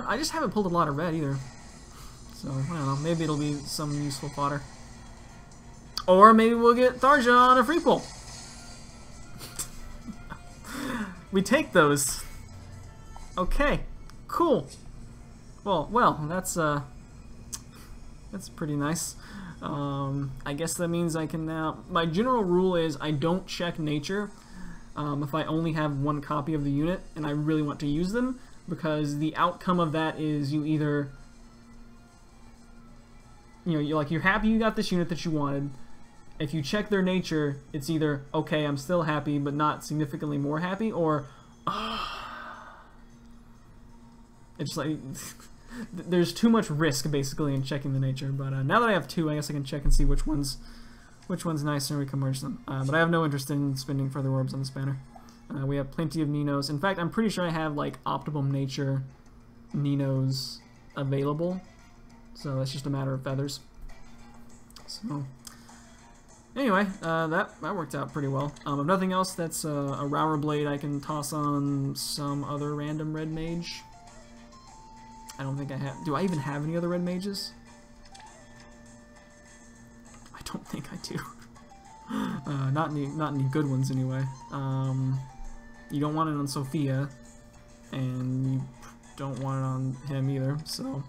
I just haven't pulled a lot of red either. So, I don't know, maybe it'll be some useful fodder. Or maybe we'll get Tharja on a free pull. We take those. Okay, cool. Well, that's pretty nice. I guess that means I can now... My general rule is I don't check nature if I only have one copy of the unit and I really want to use them, because the outcome of that is you either... You know, you're happy you got this unit that you wanted. If you check their nature, it's either, okay, I'm still happy, but not significantly more happy, or, it's like, there's too much risk, basically, in checking the nature. But now that I have two, I guess I can check and see which one's nicer, and we can merge them. But I have no interest in spending further orbs on this banner. We have plenty of Ninos. In fact, I'm pretty sure I have, like, Optimum Nature Ninos available. So that's just a matter of feathers. So, anyway, that worked out pretty well. If nothing else, that's a Rower Blade I can toss on some other random red mage. I don't think I have... Do I even have any other red mages? I don't think I do. Not any good ones, anyway. You don't want it on Sophia, and you don't want it on him either, so...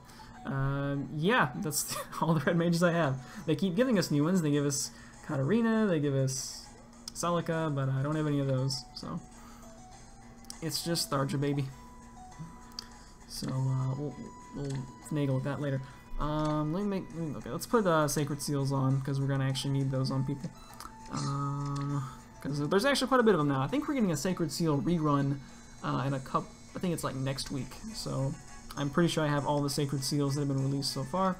yeah, that's all the red mages I have. They keep giving us new ones. They give us Katarina, they give us Celica, but I don't have any of those, so it's just Tharja, baby. So we'll finagle with that later. Okay, let's put Sacred Seals on, because we're gonna actually need those on people. Because there's actually quite a bit of them now. I think we're getting a Sacred Seal rerun in a couple. I think it's like next week, so. I'm pretty sure I have all the Sacred Seals that have been released so far.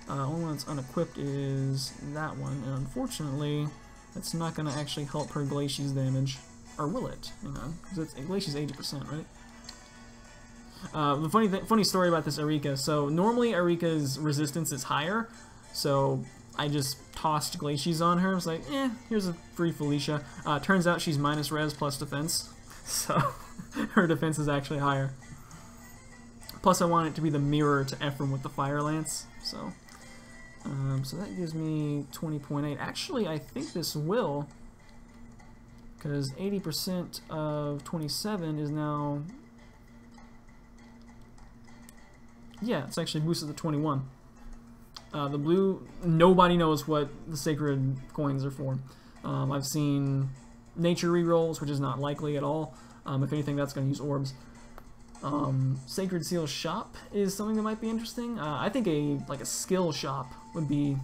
Only one that's unequipped is that one, and unfortunately, that's not going to actually help her Glacia's damage. Or will it? Hang on, because Glacia's 80%, right? The funny story about this Erika, so normally Erika's resistance is higher, so I just tossed Glacia's on her. I was like, here's a free Felicia. Turns out she's minus res plus defense, so her defense is actually higher. Plus, I want it to be the mirror to Ephraim with the Fire Lance, so so that gives me 20.8. Actually, I think this will, because 80% of 27 is now, yeah, it's actually boosted to 21. The blue, nobody knows what the sacred coins are for. I've seen nature rerolls, which is not likely at all. If anything, that's going to use orbs. Sacred Seal shop is something that might be interesting. I think a skill shop would be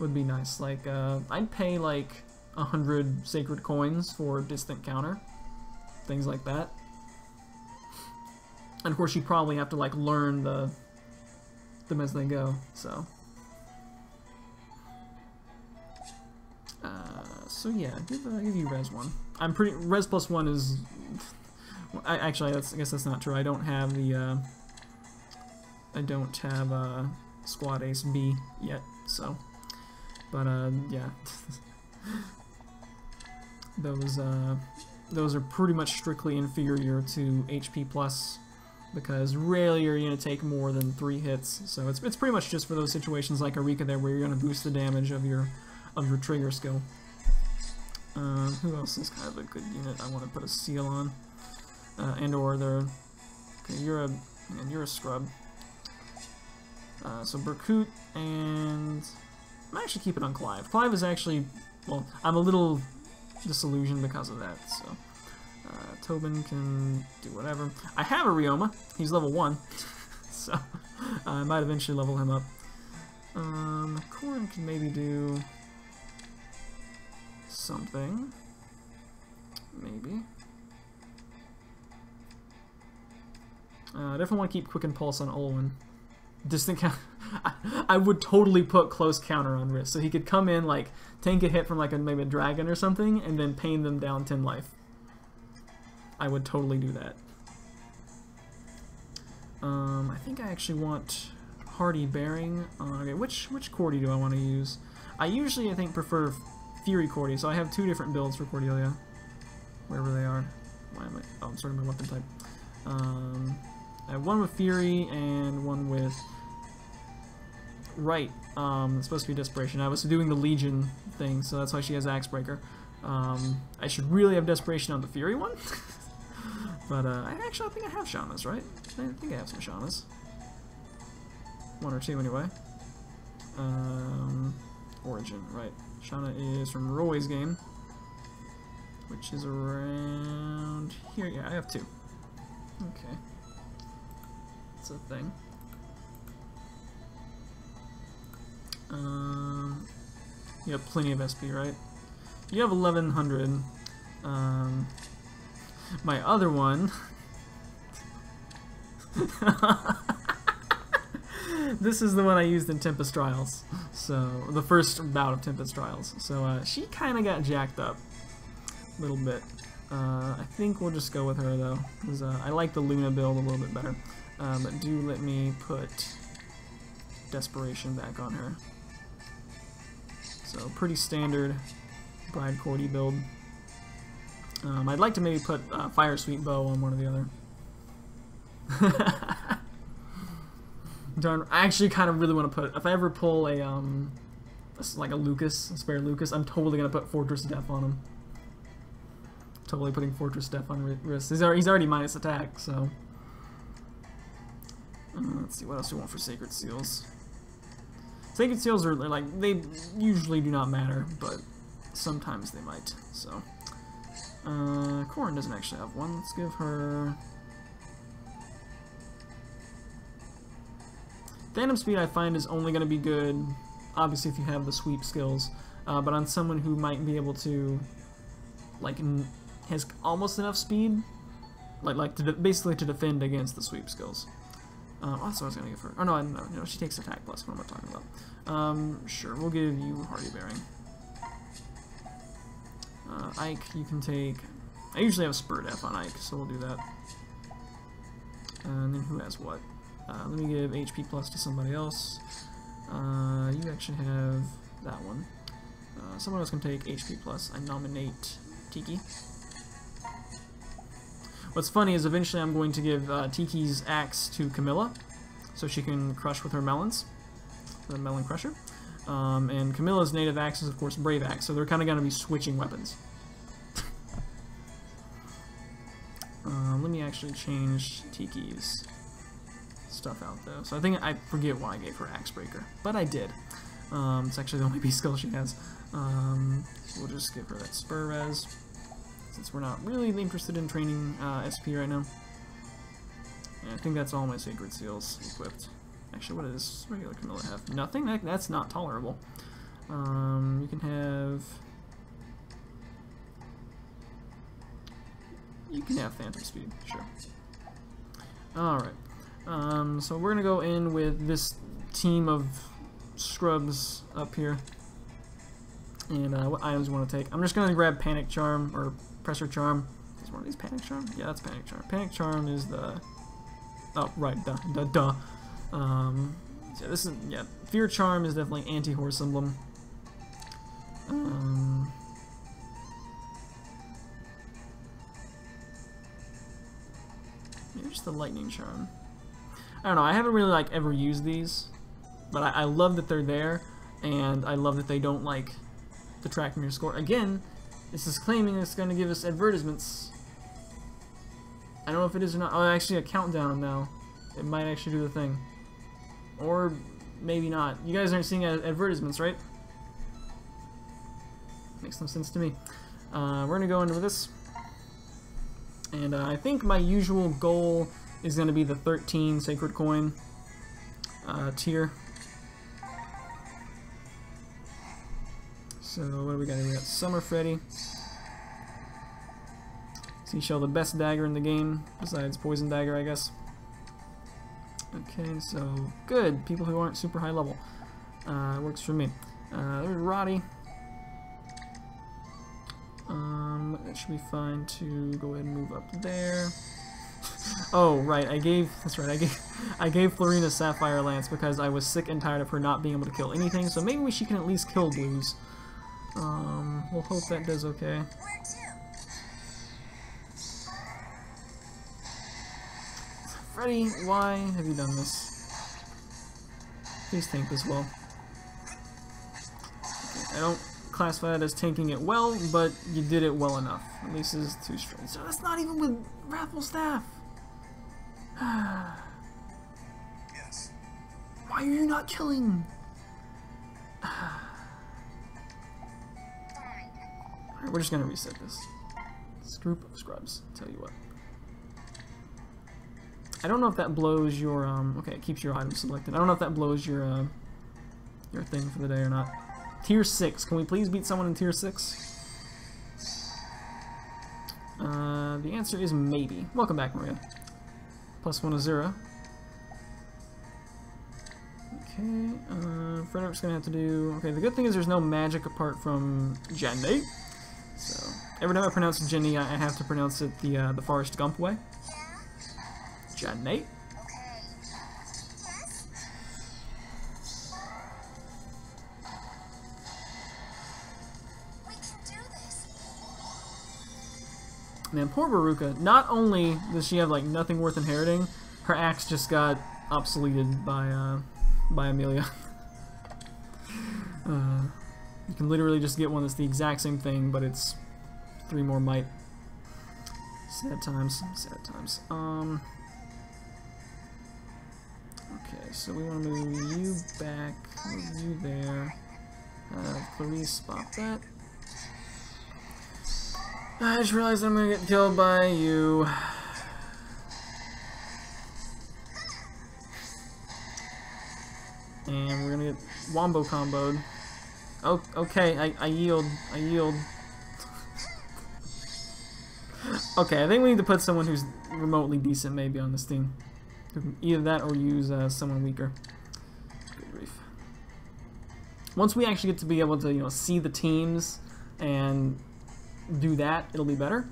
nice. Like I'd pay like 100 sacred coins for distant counter, things like that. And of course, you probably have to like learn them as they go. So. So yeah, give you res 1. I'm pretty res plus 1 is. Actually, I guess that's not true. I don't have the. I don't have Squad Ace B yet. So, but yeah, those are pretty much strictly inferior to HP plus, because rarely are you gonna take more than 3 hits. So it's pretty much just for those situations like Arika there, where you're gonna boost the damage of your trigger skill. Who else is kind of a good unit I want to put a seal on? And/or they're... Okay, you're a scrub. So Berkut, and... I'm actually keeping on Clive. Clive is actually... Well, I'm a little disillusioned because of that, so... Tobin can do whatever. I have a Ryoma. He's level 1. So, I might eventually level him up. Corrin can maybe do... something. Maybe. I definitely want to keep Quicken Pulse on Olwen. Distant counter. I would totally put close counter on Wrys, so he could come in, like, tank a hit from like maybe a dragon or something, and then pain them down 10 life. I would totally do that. I think I actually want Hardy Bearing. Okay, which Cordy do I want to use? I usually, I think, prefer Fury Cordy, so I have 2 different builds for Cordelia. Wherever they are. Why am I... Oh, I'm sorting my weapon type. I have one with Fury and one with... Right. It's supposed to be Desperation. I was doing the Legion thing, so that's why she has Axebreaker. I should really have Desperation on the Fury one. But, I think I have Shamas, right? I think I have some Shamas. 1 or 2 anyway. Origin, right. Shana is from Roy's game, which is around here. Yeah, I have 2. Okay. It's a thing. You have plenty of SP, right? You have 1100. My other one... This is the one I used in Tempest Trials, so the first bout of Tempest Trials. So she kind of got jacked up a little bit. I think we'll just go with her though, because I like the Luna build a little bit better. But do let me put Desperation back on her. So pretty standard Bride Cordy build. I'd like to maybe put Fire Sweet Bow on one or the other. Darn, I actually kind of really want to put, if I ever pull a like a Lucas, a spare Lucas, I'm totally gonna put Fortress Death on him. Totally putting Fortress Death on Wrys. He's already minus attack, so. Let's see, what else do we want for Sacred Seals? Sacred Seals are like, they usually do not matter, but sometimes they might. So, Corrin doesn't actually have one. Let's give her. Phantom Speed I find is only going to be good, obviously if you have the sweep skills, but on someone who might be able to, like, has almost enough speed, like basically to defend against the sweep skills. That's what I was going to give her. Oh no, no, she takes attack plus, what am I talking about? Sure, we'll give you Hardy Bearing. Ike, you can take, I usually have Spur Death on Ike, so we'll do that. And then who has what? Let me give HP plus to somebody else. You actually have that one. Someone else can take HP plus. I nominate Tiki. What's funny is eventually I'm going to give Tiki's axe to Camilla, so she can crush with her melons, the melon crusher. And Camilla's native axe is of course Brave Axe, so they're kind of going to be switching weapons. Let me actually change Tiki's stuff out though. So I think I forget why I gave her Axe Breaker, but I did. It's actually the only beast skill she has. So we'll just give her that Spur Res, since we're not really interested in training SP right now. And I think that's all my Sacred Seals equipped. Actually, what does regular Camilla have? Nothing? That's not tolerable. You can have... You can have Phantom Speed, sure. Alright. So we're gonna go in with this team of scrubs up here. And what items we want to take. I'm just gonna grab Panic Charm, or Pressure Charm. Is one of these Panic Charm? Yeah, that's Panic Charm. Panic Charm is the... Oh, right, duh. So this is, yeah, Fear Charm is definitely anti-horse emblem. Maybe just the Lightning Charm. I don't know, I haven't really, like, ever used these, but I love that they're there, and I love that they don't, like, detract from your score. Again, this is claiming it's going to give us advertisements. I don't know if it is or not. Oh, actually a countdown now. It might actually do the thing. Or maybe not. You guys aren't seeing advertisements, right? Makes no sense to me. We're going to go into this. And I think my usual goal is going to be the 13 Sacred Coin tier. So what do we got here? We got Summer Freddy. Seashell, the best dagger in the game, besides Poison Dagger, I guess. Okay, so good. People who aren't super high level. Works for me. There's Roddy. That should be fine to go ahead and move up there. Oh, right, that's right, I gave Florina Sapphire Lance because I was sick and tired of her not being able to kill anything, so maybe she can at least kill blues. We'll hope that does okay. Freddy, why have you done this? Please tank as well. Okay, I don't classify that as tanking it well, but you did it well enough. At least it's 2 straight. So that's not even with Wrathful Staff. Yes. Why are you not killing? Alright, we're just gonna reset this. This group of scrubs, tell you what. I don't know if that blows your, okay, it keeps your item selected. I don't know if that blows your thing for the day or not. Tier 6. Can we please beat someone in Tier 6? The answer is maybe. Welcome back, Maria. +1 is 0. Okay, Frederick's gonna have to do... Okay, the good thing is there's no magic apart from Jenny. So, every time I pronounce Jenny, I have to pronounce it the Forrest Gump way. Jenny. Man, poor Baruka. Not only does she have like nothing worth inheriting, her axe just got obsoleted by Amelia. You can literally just get one that's the exact same thing, but it's 3 more might. Sad times. Sad times. Okay, so we want to move you back, move you there. Clarice, spot that. I just realized I'm gonna get killed by you. And we're gonna get wombo comboed. Oh, okay, I yield. I yield. Okay, I think we need to put someone who's remotely decent maybe on this team. Either that or use someone weaker. Good grief. Once we actually get to be able to, you know, see the teams and do that, it'll be better.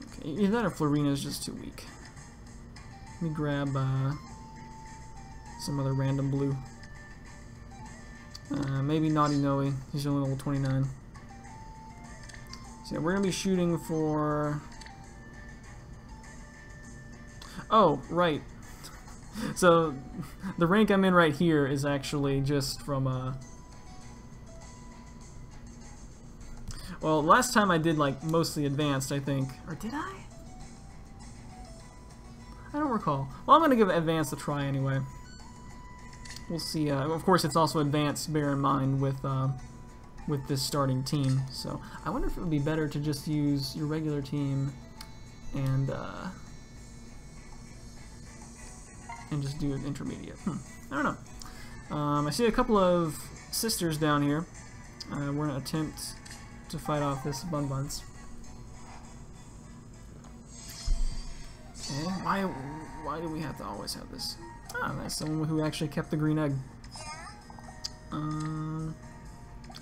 Okay, either that or Florina is just too weak. Let me grab some other random blue. Maybe Naughty Noe. He's only level 29. So yeah, we're gonna be shooting for... Oh, right. So the rank I'm in right here is actually just from well, last time I did like mostly advanced, I think. Or did I? I don't recall. Well, I'm gonna give Advanced a try anyway. We'll see. Of course, it's also Advanced, bear in mind, with this starting team. So I wonder if it would be better to just use your regular team and just do an intermediate. I don't know. I see a couple of sisters down here. We're gonna attempt to fight off this Bun-Buns. Okay, why do we have to always have this? Ah, that's someone who actually kept the green egg.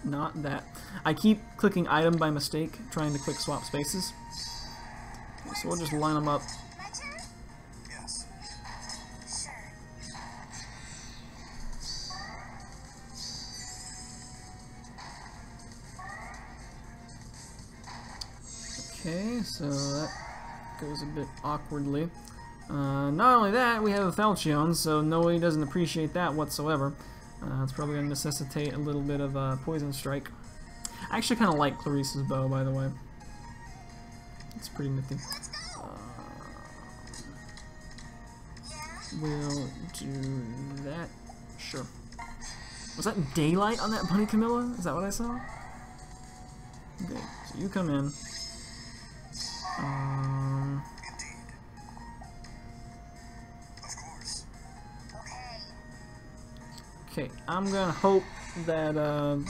Not that. I keep clicking item by mistake, trying to click swap spaces. Okay, so we'll just line them up. Yes. Okay, so that goes a bit awkwardly. Not only that, we have a Falchion, so Noe doesn't appreciate that whatsoever. It's probably going to necessitate a little bit of a Poison Strike. I actually kind of like Clarissa's bow, by the way. It's pretty nifty. We'll do that. Sure. Was that daylight on that Bunny Camilla? Is that what I saw? Okay, so you come in. Okay, I'm gonna hope that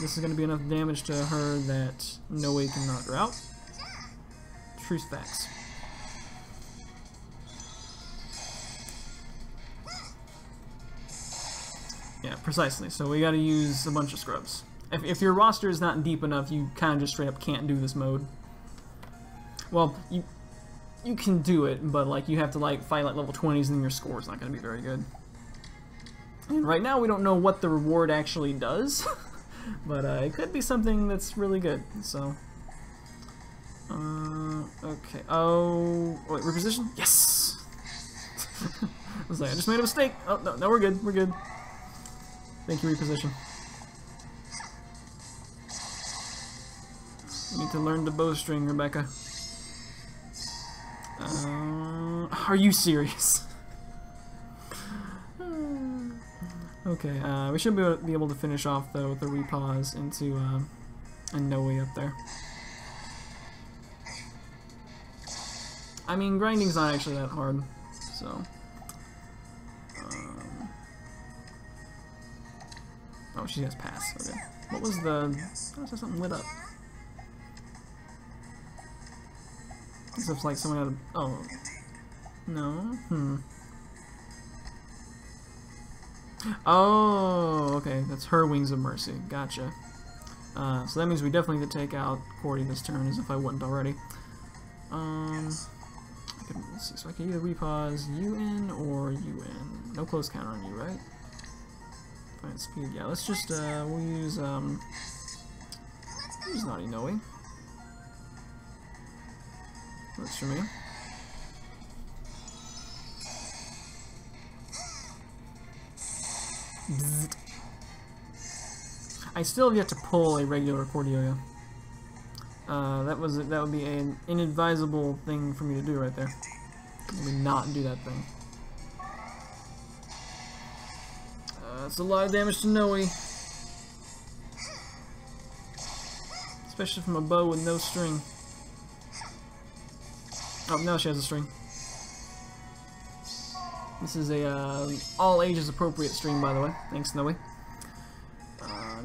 this is gonna be enough damage to her that Noe can knock her out. Truth facts. Yeah, precisely. So we gotta use a bunch of scrubs. If your roster is not deep enough, you kind of just straight up can't do this mode. Well, you can do it, but like you have to like fight like level 20s and your score is not gonna be very good. And right now we don't know what the reward actually does, but it could be something that's really good, so... okay, oh... wait, reposition? Yes! I was like, I just made a mistake! Oh, no, we're good, we're good. Thank you, reposition. You need to learn the bowstring, Rebecca. Are you serious? Okay, we should be able to finish off though with the repause into a Noe up there. I mean, grinding's not actually that hard, so. Oh, she has pass. Okay. What was the? Oh, is there something lit up? This looks like someone had a. Oh. No. Oh, okay, that's her Wings of Mercy. Gotcha. So that means we definitely need to take out Cordy this turn, as if I wouldn't already. Let's see, so I can either repause you in or you in. No close counter on you, right? Fine speed, yeah, let's just, we'll use Naughty Noe. Works for me. Bzzzt. I still have yet to pull a regular Cordelia. That would be an inadvisable thing for me to do right there. Let me not do that thing. That's a lot of damage to Noe. Especially from a bow with no string. Oh, now she has a string. This is a all ages appropriate stream, by the way. Thanks, Noe.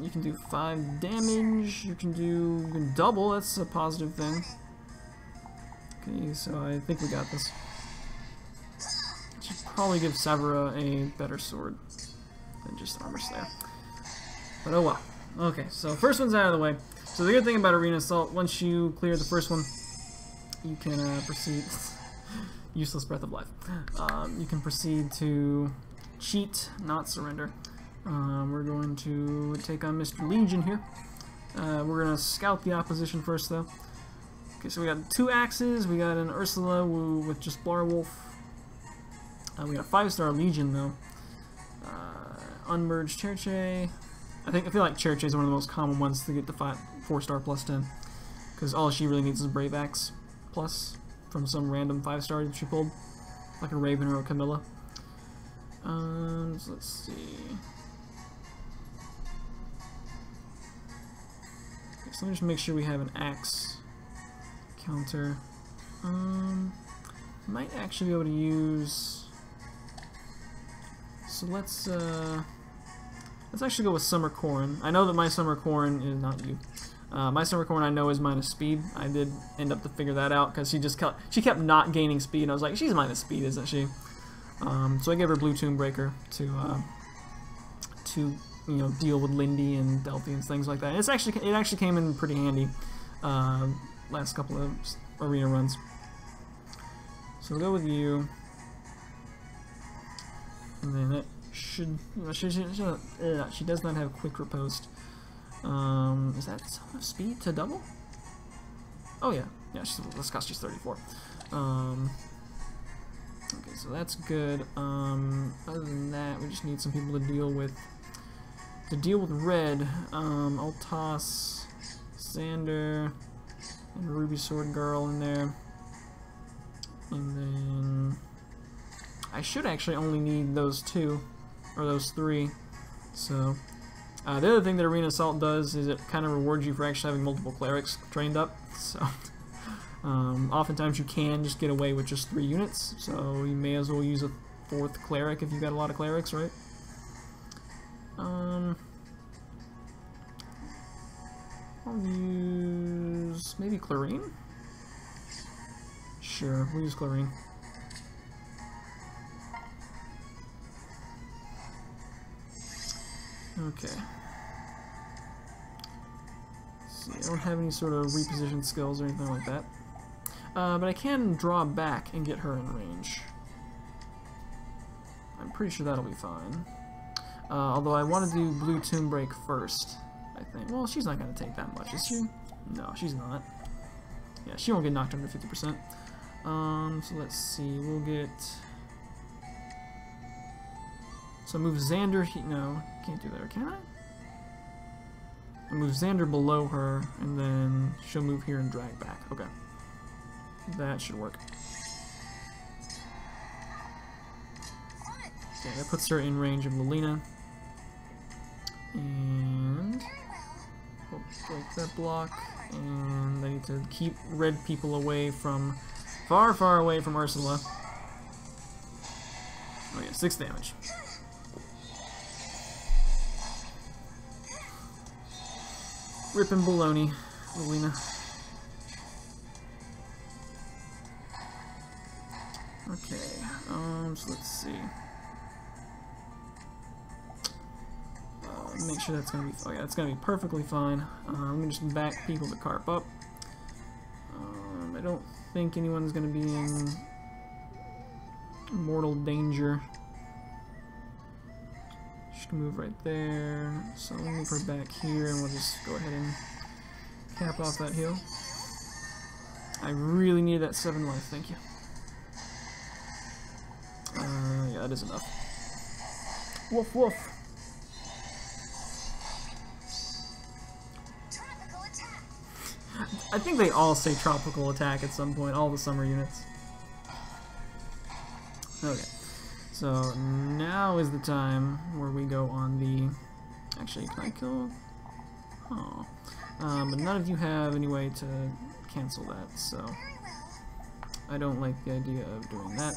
You can do 5 damage. You can double. That's a positive thing. Okay, so I think we got this. Should probably give Severa a better sword than just Armor Slayer. But oh well. Okay, so first one's out of the way. So the good thing about Arena Assault, once you clear the first one, you can proceed. Useless Breath of Life. You can proceed to cheat, not surrender. We're going to take on Mr. Legion here. We're going to scout the opposition first, though. Okay, so we got 2 axes. We got an Ursula with just Blarwolf. We got a 5-star Legion, though. Unmerged Cherche. I feel like Cherche is one of the most common ones to get the 4-star plus 10. Because all she really needs is Brave Axe plus from some random 5-star that she pulled. like a Raven or a Camilla. So let's see. Okay, so let me just make sure we have an axe counter. Might actually be able to use. So let's actually go with Summer Corn. I know that my Summer Corn is not you. My Summer Corn I know is minus speed. I did end up to figure that out because she kept not gaining speed. And I was like, she's minus speed, isn't she? So I gave her Blue Tomb Breaker to deal with Lindy and Delphi and things like that. And it actually came in pretty handy last couple of arena runs. So we'll go with you, and then it should. She does not have quick riposte. Is that enough speed to double? Oh yeah, that's cost she's 34. Okay, so that's good. Other than that, we just need some people to deal with. Red, I'll toss Xander and Ruby Sword Girl in there. And then I should actually only need those two, or those three. So the other thing that Arena Assault does is it kind of rewards you for actually having multiple clerics trained up. So oftentimes you can just get away with just 3 units. So you may as well use a 4th cleric if you've got a lot of clerics, right? I'll use maybe Chlorine? Sure, we'll use Chlorine. Okay. See, I don't have any sort of reposition skills or anything like that. But I can draw back and get her in range. I'm pretty sure that'll be fine. Although I want to do Blue Tomb Break first, I think. Well, she's not going to take that much, is she? No, she's not. Yeah, she won't get knocked under 50%. So let's see, we'll get... So move Xander, no, can't do that, can I? I'll move Xander below her, and then she'll move here and drag back. Okay. That should work. Okay, that puts her in range of Lilina. And we'll break that block, and I need to keep red people away from, far, far away from Ursula. Oh yeah, 6 damage. Ripping baloney, Lilina. Okay, so let's see. Make sure that's gonna be. Oh yeah, it's gonna be perfectly fine. I'm gonna just back people to carp up. I don't think anyone's gonna be in mortal danger. She can move right there. So we'll move her back here, and we'll just go ahead and cap off that heal. I really need that 7 life. Thank you. Yeah, that is enough. Woof woof. I think they all say tropical attack at some point, all the summer units. Okay, so now is the time where we go on the... Actually, can I kill... Oh. But none of you have any way to cancel that, so... I don't like the idea of doing that.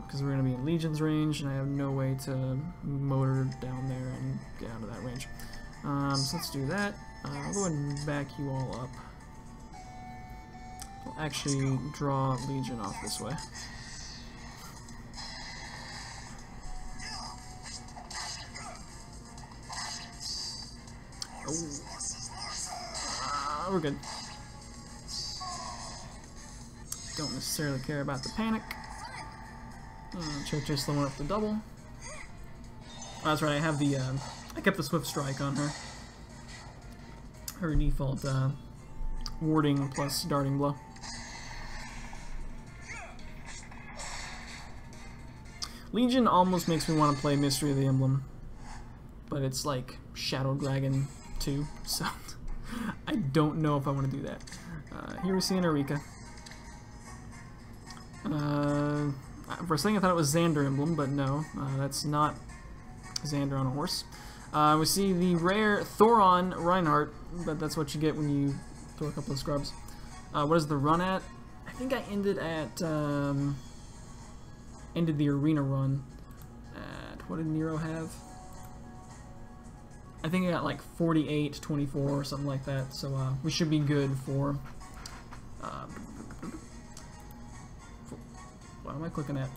Because we're going to be in Legion's range, and I have no way to motor down there and get out of that range. So let's do that. I'll go ahead and back you all up. I'll actually draw Legion off this way. Oh. We're good. Don't necessarily care about the panic. Church slow enough to double. Oh, that's right, I have the, I kept the Swift Strike on her. Her default, warding plus darting blow. Legion almost makes me want to play Mystery of the Emblem. But it's like Shadow Dragon 2, so I don't know if I want to do that. Here we see an Eureka. For a second I thought it was Xander Emblem, but no, that's not Xander on a horse. We see the rare Thoron Reinhardt, but that's what you get when you throw a couple of scrubs. What is the run at? I think I ended at, ended the arena run at, what did Nero have? I think I got like 48, 24 or something like that, so we should be good for, what am I clicking at?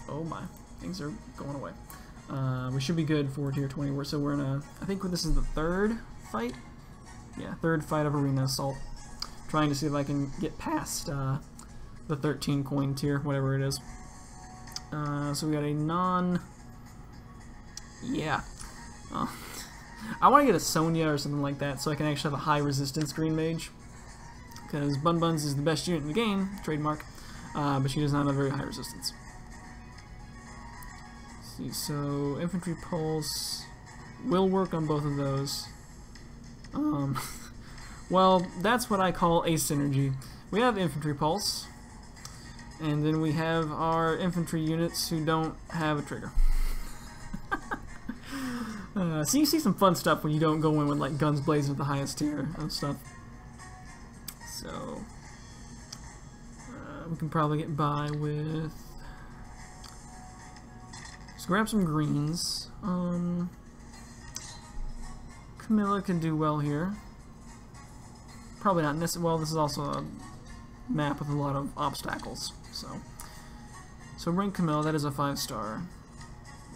Oh my, things are going away. We should be good for tier 20, so we're in a, I think this is the third fight? Yeah, third fight of Arena Assault. Trying to see if I can get past the 13 coin tier, whatever it is. So we got a non... Yeah. I want to get a Sonya or something like that so I can actually have a high resistance green mage. Because Bun Buns is the best unit in the game, trademark, but she does not have very high resistance. See, so infantry pulse will work on both of those. Well, that's what I call synergy. We have infantry pulse, and then we have our infantry units who don't have a trigger. So you see some fun stuff when you don't go in with like guns blazing at the highest tier and stuff. So we can probably get by with. Let's grab some greens. Camilla can do well here. Probably not this. Well, this is also a map with a lot of obstacles. So bring Camilla. That is a 5-star.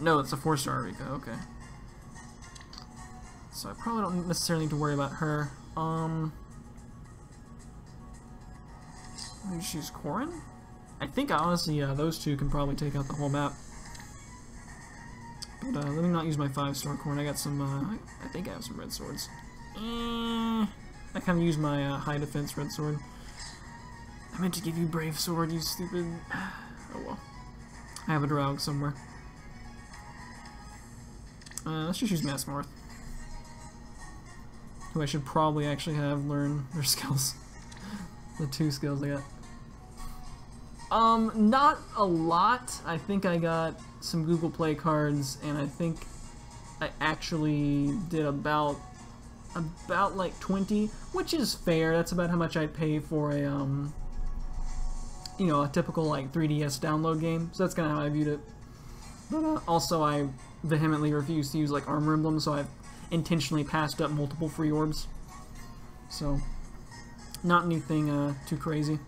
No, it's a 4-star Rika. Okay. So I probably don't necessarily need to worry about her. Maybe she's Corrin? I think honestly, those two can probably take out the whole map. But let me not use my 5-star Corrin. I got some. I think I have some red swords. I kind of use my high defense red sword. I meant to give you brave sword, you stupid. Oh well. I have a Draug somewhere. Let's just use Mask North. Who I should probably actually have learn their skills. The 2 skills I got. Not a lot. I think I got some Google Play cards, and I think I actually did about like 20, which is fair. That's about how much I'd pay for a, you know, a typical like 3DS download game. So that's kind of how I viewed it. But also I vehemently refuse to use like Armor Emblem, so I've intentionally passed up multiple free orbs. So not anything too crazy.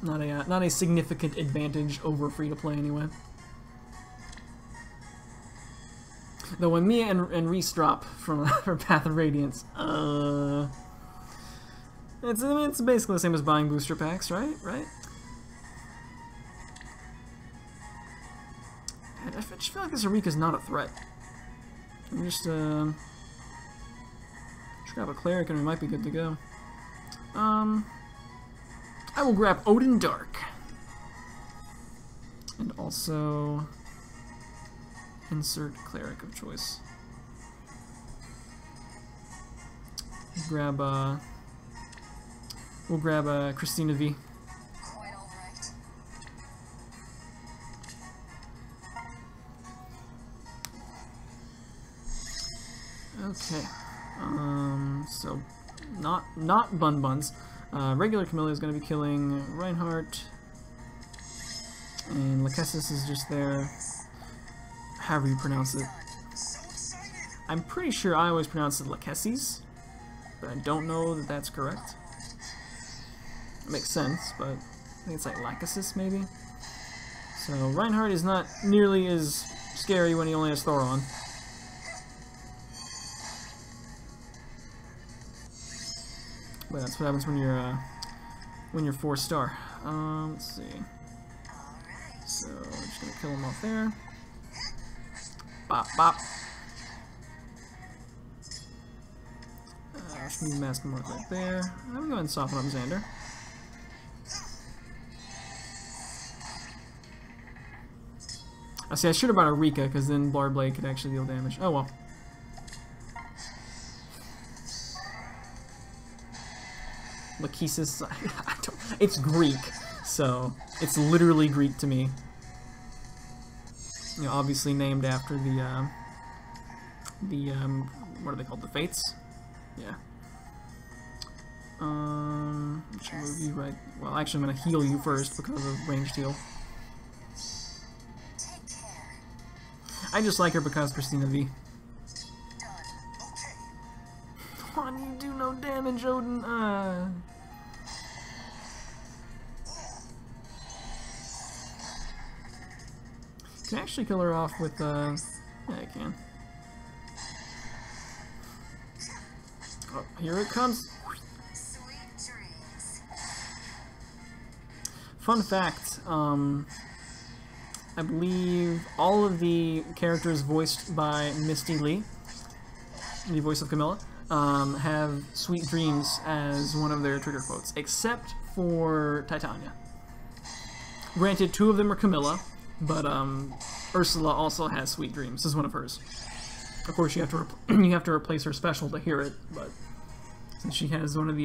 Not a significant advantage over free to play anyway. Though when Mia and Wrys drop from Path of Radiance, it's basically the same as buying booster packs, right? Right? I just feel like this Eureka's not a threat. I'm just grab a cleric and we might be good to go. I will grab Odin Dark. And also insert cleric of choice. We'll grab Christina V. Quite all right. Okay. So not Bun Buns. Regular Camilla is going to be killing Reinhardt, and Lachesis is just there. However you pronounce it. I'm pretty sure I always pronounce it Lachesis, but I don't know that that's correct. It makes sense, but I think it's like Lachesis maybe. So Reinhardt is not nearly as scary when he only has Thoron. But that's what happens when you're 4-star. Let's see. So I'm just gonna kill him off there. Bop bop. Just move Mask North right there. I'm gonna go ahead and soften up Xander. I see. I should have brought a Rika because then Blar Blade could actually deal damage. Oh well. Lachesis, it's Greek. So it's literally Greek to me. You know, obviously named after the what are they called? The Fates? Yeah. Which move you right? Well, actually, I'm gonna heal you first because of ranged heal. Take care. I just like her because Christina V. Done. Okay. Why do you do no damage, Odin? Can I actually kill her off with, yeah, I can. Oh, here it comes. Sweet dreams. Fun fact, I believe all of the characters voiced by Misty Lee, the voice of Camilla, have Sweet Dreams as one of their trigger quotes, except for Titania. Granted, 2 of them are Camilla, but Ursula also has Sweet Dreams as one of hers. Of course, you have to you have to replace her special to hear it, but since she has one of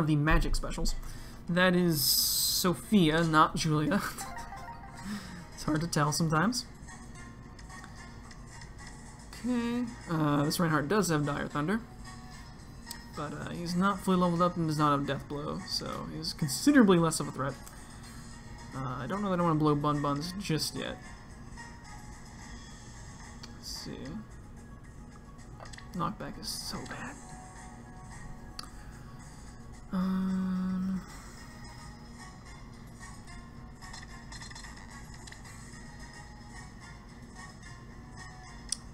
the magic specials, that is Sophia, not Julia. It's hard to tell sometimes. Okay, this Reinhardt does have Dire Thunder, but he's not fully leveled up and does not have Death Blow, so he's considerably less of a threat. I don't know that I want to blow Bun Buns just yet. Let's see. Knockback is so bad. I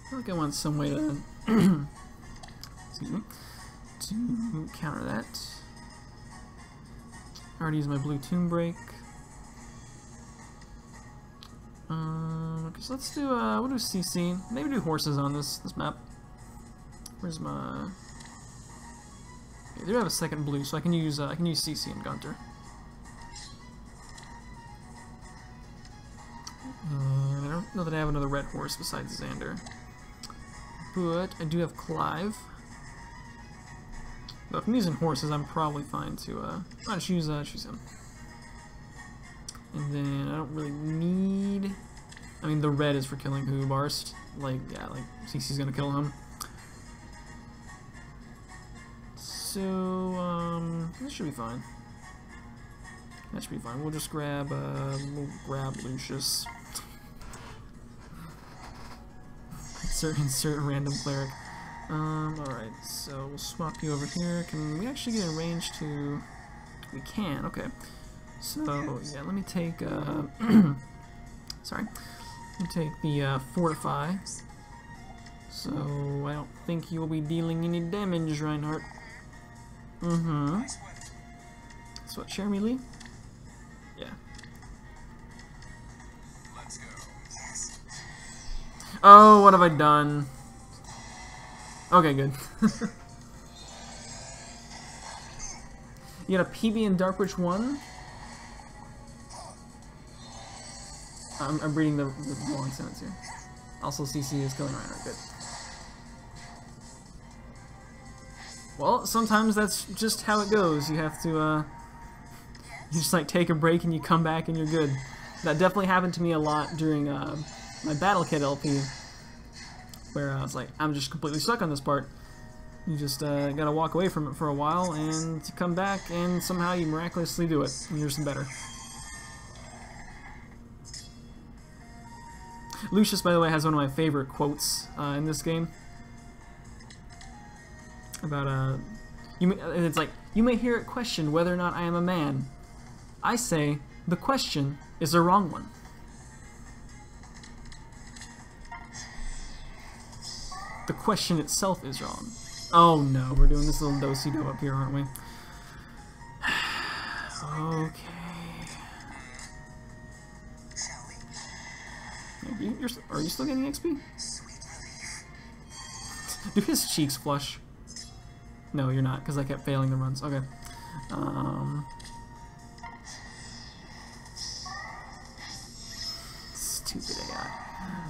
feel like I want some way to excuse me, to counter that. I already used my blue Tomb Break. Okay, so let's do we'll do CC. Maybe do horses on this map. Where's my? Okay, I do have a second blue, so I can use CC and Gunter. And I don't know that I have another red horse besides Xander, but I do have Clive. But if I'm using horses, I'm probably fine to choose him. And then I don't really need. I mean, the red is for killing Hubarst. Like, yeah, like CC's gonna kill him. So, this should be fine. That should be fine. We'll just grab Lucius. Insert random cleric. Alright, so we'll swap you over here. Can we actually get in range to... We can, okay. So, yeah, let me take, sorry. Let me take the, Fortify. So, I don't think you will be dealing any damage, Reinhardt. Mm-hmm. So what, Jeremy Lee? Yeah. Let's go. Yes. Oh, what have I done? Okay, good. You got a PB in Darkwitch 1? I'm reading the wrong sentence here. Also, CC is killing Reinhardt. Good. Well, sometimes that's just how it goes. You have to, you just like take a break and you come back and you're good. That definitely happened to me a lot during my Battle Kit LP, where I was like, I'm just completely stuck on this part. You just gotta walk away from it for a while and come back, and somehow you miraculously do it, and you're just better. Lucius, by the way, has one of my favorite quotes in this game. About and it's like, you may hear it question whether or not I am a man. I say, the question is a wrong one. The question itself is wrong. Oh no, we're doing this little do-si-do up here, aren't we? Okay. Shall we? Are you still getting XP? Sweet relief. Do his cheeks flush? No, you're not, because I kept failing the runs. Okay. Stupid AI.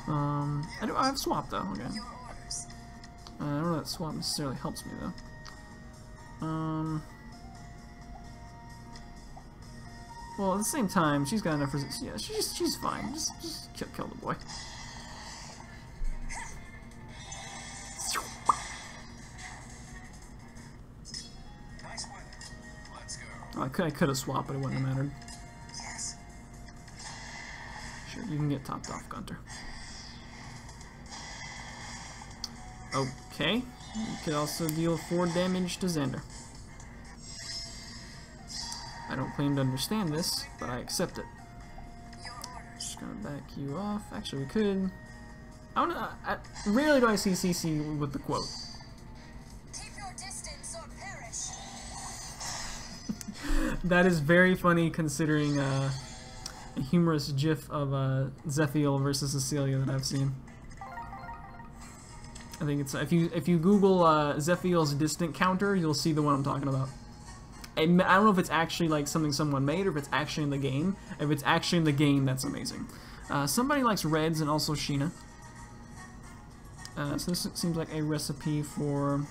I have swap though. Okay. Your orders. I don't know that swap necessarily helps me though. Well, at the same time, she's got enough resistance. Yeah, she's fine. Just kill the boy. Nice weather. Let's go. Oh, I could have swapped, but it wouldn't have mattered. Yes. Sure, you can get topped off, Gunter. Okay. You could also deal 4 damage to Xander. I don't claim to understand this, but I accept it. Your orders. Just gonna back you off. Actually, we could. Rarely do I see CC with the quote. Keep your distance or perish. That is very funny considering a humorous gif of Zephiel versus Cecilia that I've seen. I think it's if you Google Zephiel's distant counter, you'll see the one I'm talking about. I don't know if it's actually like something someone made or if it's actually in the game. If it's actually in the game, that's amazing. Somebody likes reds and also Sheena. So this seems like a recipe for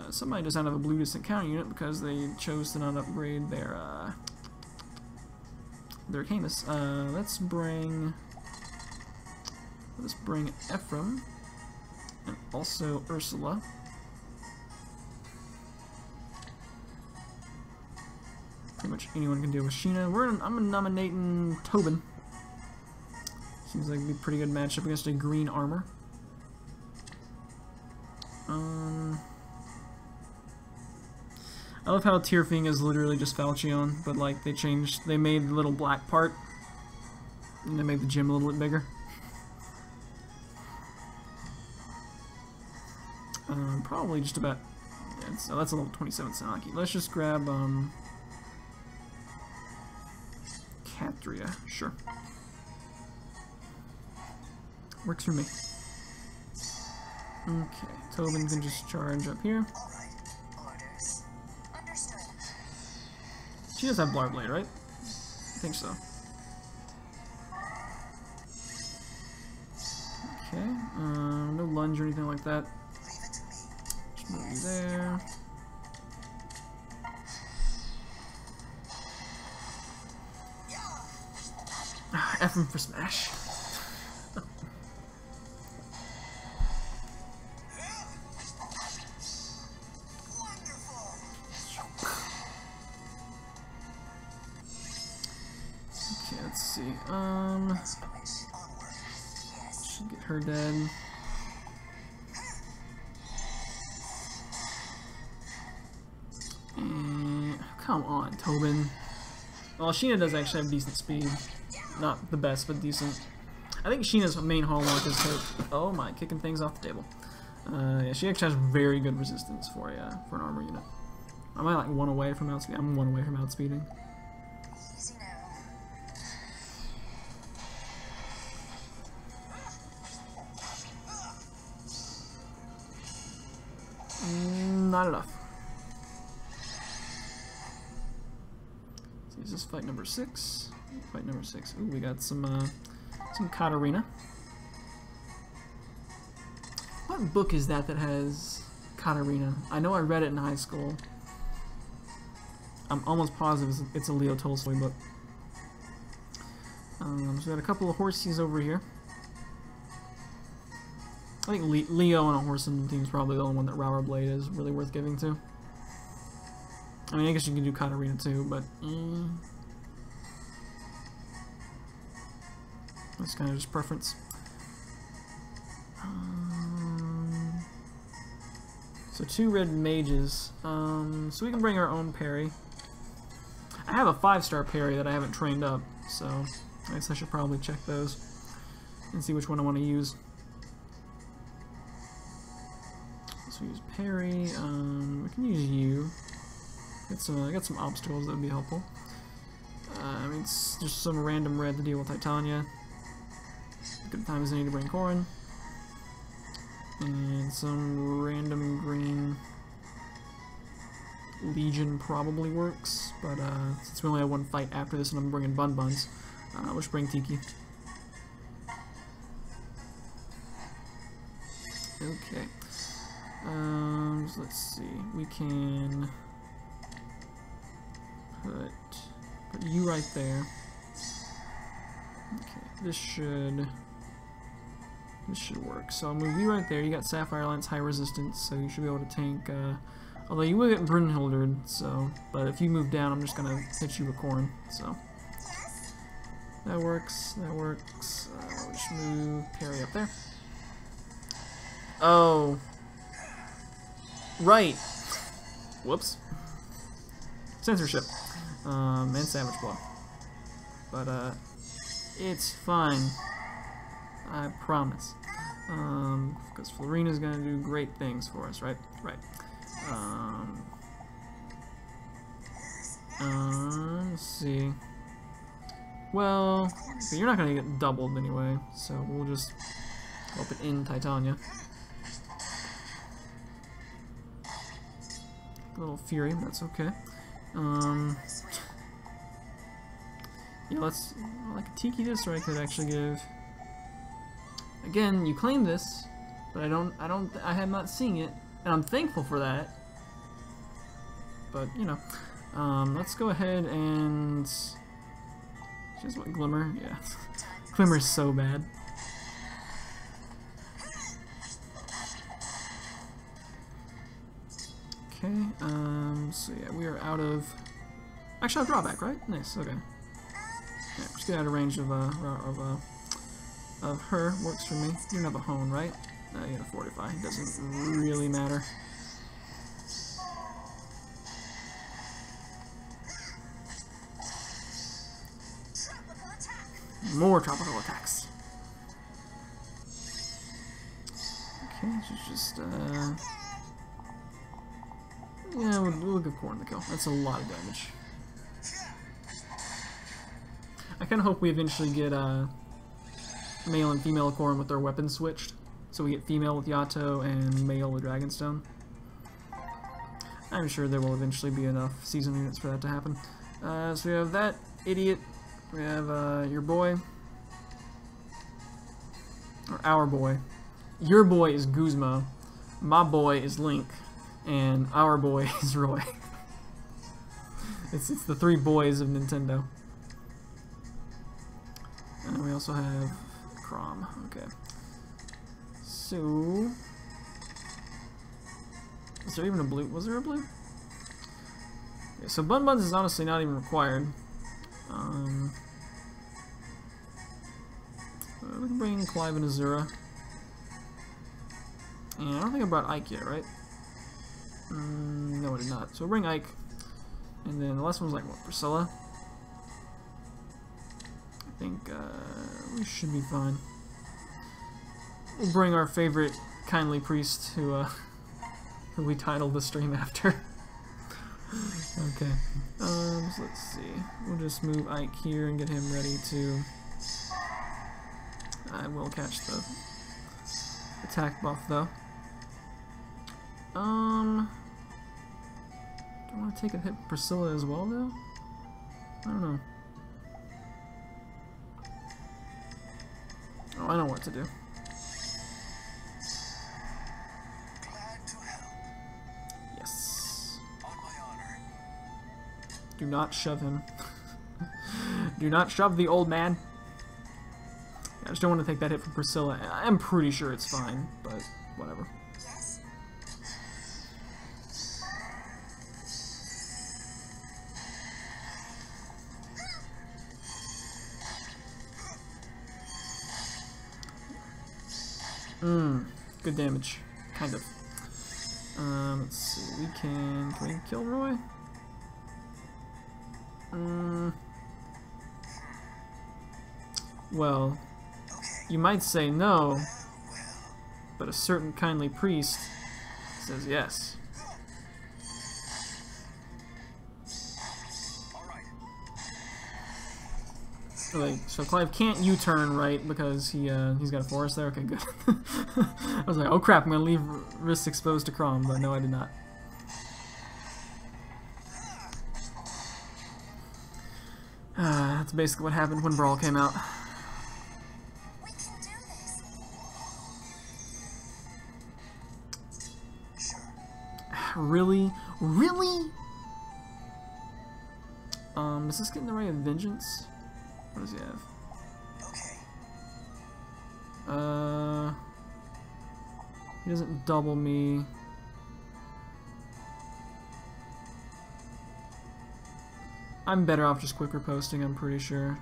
somebody does not have a blue distant counter unit because they chose to not upgrade their Camus. Let's bring Ephraim and also Ursula. Pretty much anyone can deal with Sheena. I'm nominating Tobin. Seems like it'd be a pretty good matchup against a green armor. I love how Tyrfing is literally just Falchion, but like they made the little black part, and they made the gym a little bit bigger. Probably just about. Yeah, so that's a level 27 Sanaki. Let's just grab Catria, sure. Works for me. Okay, Tobin can just charge up here. All right. Orders. Understood. She does have Blarblade, right? I think so. Okay, no lunge or anything like that. Leave it to me. Just move you there. Ephraim for smash. Wonderful. Okay, let's see. As you wish. Onward. Yes. Should get her dead. And come on, Tobin. Well, Sheena does actually have decent speed. Not the best, but decent. I think Sheena's main hallmark is her. Oh my, kicking things off the table. Yeah, she actually has very good resistance for an armor unit. Am I like 1 away from outspeeding? I'm 1 away from outspeeding. Easy now. Not enough. So is this fight number 6? Fight number 6. Ooh, we got some Katarina. What book is that has Katarina? I know I read it in high school. I'm almost positive it's a Leo Tolstoy book. So we got a couple of horsies over here. I think Leo on a horse in the team is probably the only one that Rower Blade is really worth giving to. I mean, I guess you can do Katarina too, but that's kind of just preference. So 2 red mages. So we can bring our own parry. I have a 5-star parry that I haven't trained up, so I guess I should probably check those and see which one I want to use. So we use parry. We can use you. I got some obstacles that would be helpful. I mean, it's just some random red to deal with Titania. Good time as any to bring Corrin. And some random green Legion probably works, but since we only have 1 fight after this and I'm bringing Bun Buns, we'll just bring Tiki. Okay. So let's see. We can put put you right there. Okay, this should work. So I'll move you right there. You got Sapphire Lance, high resistance, so you should be able to tank. Although you will get Brunhildered, so. But if you move down, I'm just gonna hit you with Corn. So that works. That works. We'll just move Parry up there. Oh, right. Whoops. Censorship. And Savage Blow. But it's fine. I promise. Because Florina's gonna do great things for us, right? Right. Let's see. Well, you're not gonna get doubled anyway, so we'll just help it in Titania. A little Fury, that's okay. Yeah, let's like a Tiki this, or I could actually give. Again, you claim this, but I have not seen it, and I'm thankful for that. But you know, let's go ahead and just what Glimmer, yeah, Glimmer's so bad. Okay, so yeah, we are out of. Actually, I'll drawback, right? Nice. Okay. Yeah, just get out of range of her. Works for me. You don't have a hone, right? No, you have a fortify. It doesn't really matter. More tropical attacks. Okay, just yeah, we'll give Corn the kill. That's a lot of damage. I kind of hope we eventually get male and female Corn with their weapons switched. So we get female with Yato and male with Dragonstone. I'm sure there will eventually be enough season units for that to happen. So we have that idiot. We have your boy. Or our boy. Your boy is Guzma. My boy is Link. And our boy is Roy. It's the three boys of Nintendo. And we also have Chrom. Okay. So, is there even a blue? Was there a blue? Yeah, so Bun Buns is honestly not even required. We can bring Clive and Azura. And I don't think I brought Ike yet, right? No, I did not. So we'll bring Ike. And then the last one's like, what, Priscilla? I think we should be fine. We'll bring our favorite kindly priest who we titled the stream after. Okay. So let's see. We'll just move Ike here and get him ready to... I will catch the attack buff though. Do I want to take a hit with Priscilla as well though? I don't know. Oh, I know what to do. Yes. Do not shove him. Do not shove the old man. I just don't want to take that hit from Priscilla. I'm pretty sure it's fine, but whatever. Good damage. Kind of. Let's see. Can we kill Roy? Well, you might say no, but a certain kindly priest says yes. Like, so Clive can't U-turn, right, because he's got a forest there? Okay, good. I was like, oh crap, I'm gonna leave Wrys exposed to Chrom, but no, I did not. That's basically what happened when Brawl came out. We can do this. Really? Really? Is this getting the Ray of Vengeance? What does he have? Okay. He doesn't double me. I'm better off just quick riposting, I'm pretty sure.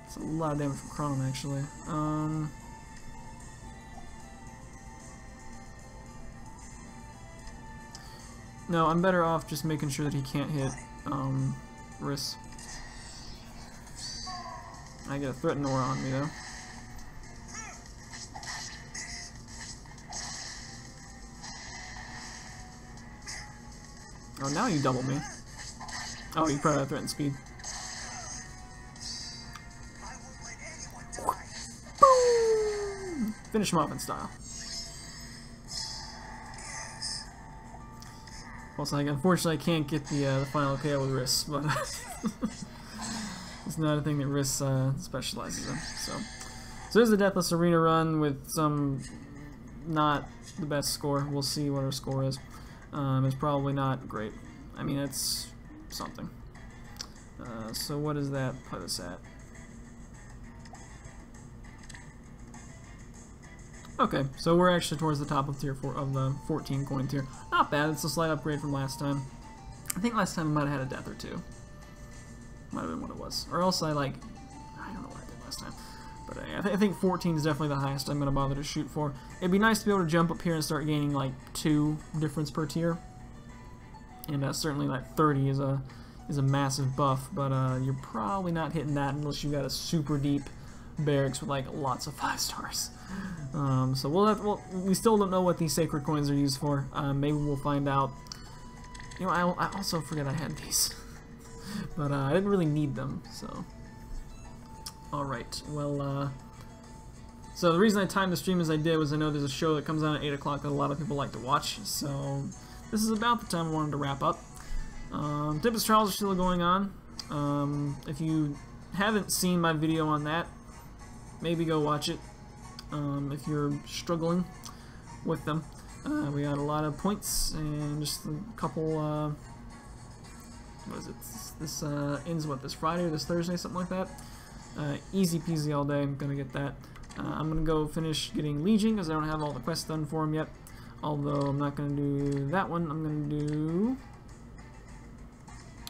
It's a lot of damage from Chrome, actually. No, I'm better off just making sure that he can't hit, Wrys. I get a Threaten Aura on me, though. Oh, now you double me. Oh, you probably have Threaten Speed. Boom! Finish him off in style. Also, unfortunately, I can't get the final KO with Wrys, but it's not a thing that Wrys specializes in. So there's the Deathless Arena run with some not the best score. We'll see what our score is. It's probably not great. I mean, it's something. So what does that put us at? Okay, so we're actually towards the top of tier 4 of the 14 coin tier. Not bad. It's a slight upgrade from last time. I think last time I might have had a death or two. Might have been what it was, or else I don't know what I did last time. But I think 14 is definitely the highest I'm going to bother to shoot for. It'd be nice to be able to jump up here and start gaining like 2 difference per tier. And certainly like 30 is a massive buff, but you're probably not hitting that unless you got a super deep barracks with like lots of 5 stars. So we still don't know what these sacred coins are used for. Maybe we'll find out. You know, I also forget I had these, but I didn't really need them. So, all right. Well, so the reason I timed the stream as I did was I know there's a show that comes on at 8 o'clock that a lot of people like to watch. So this is about the time I wanted to wrap up. Tempest Trials are still going on. If you haven't seen my video on that, maybe go watch it. If you're struggling with them, we got a lot of points and just a couple. What is it? This ends this Friday or this Thursday, something like that. Easy peasy all day. I'm gonna get that. I'm gonna go finish getting Legion because I don't have all the quests done for him yet. Although I'm not gonna do that one. I'm gonna do.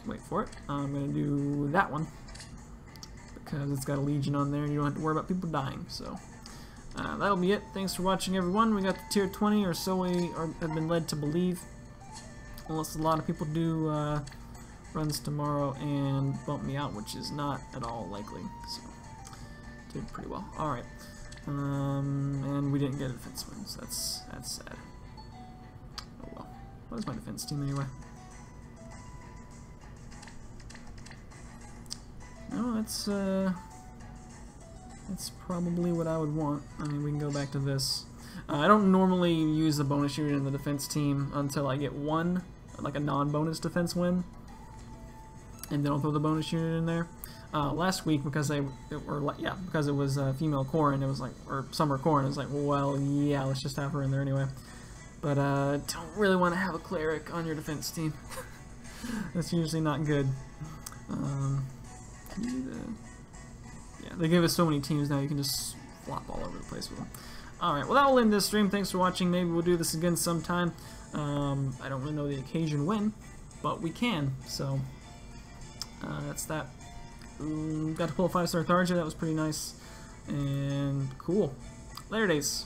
Wait for it. I'm gonna do that one because it's got a Legion on there and you don't have to worry about people dying. So. That'll be it. Thanks for watching, everyone. We got the tier 20, or so we have been led to believe. Unless a lot of people do runs tomorrow and bump me out, which is not at all likely. So, did pretty well. Alright. And we didn't get a defense win, so that's sad. Oh well. What is my defense team anyway? No, that's probably what I would want. I mean, we can go back to this. I don't normally use the bonus unit in the defense team until I get one, like a non-bonus defense win, and then I'll throw the bonus unit in there. Last week, because it was female Corrin, it was like, or summer Corrin, it was like, well, yeah, let's just have her in there anyway. But don't really want to have a cleric on your defense team. That's usually not good. Can you do the? Yeah, they give us so many teams now, you can just flop all over the place with them. Alright, well that will end this stream. Thanks for watching. Maybe we'll do this again sometime. I don't really know the occasion when, but we can. So, that's that. Got to pull a 5-star Tharja. That was pretty nice. And cool. Later days.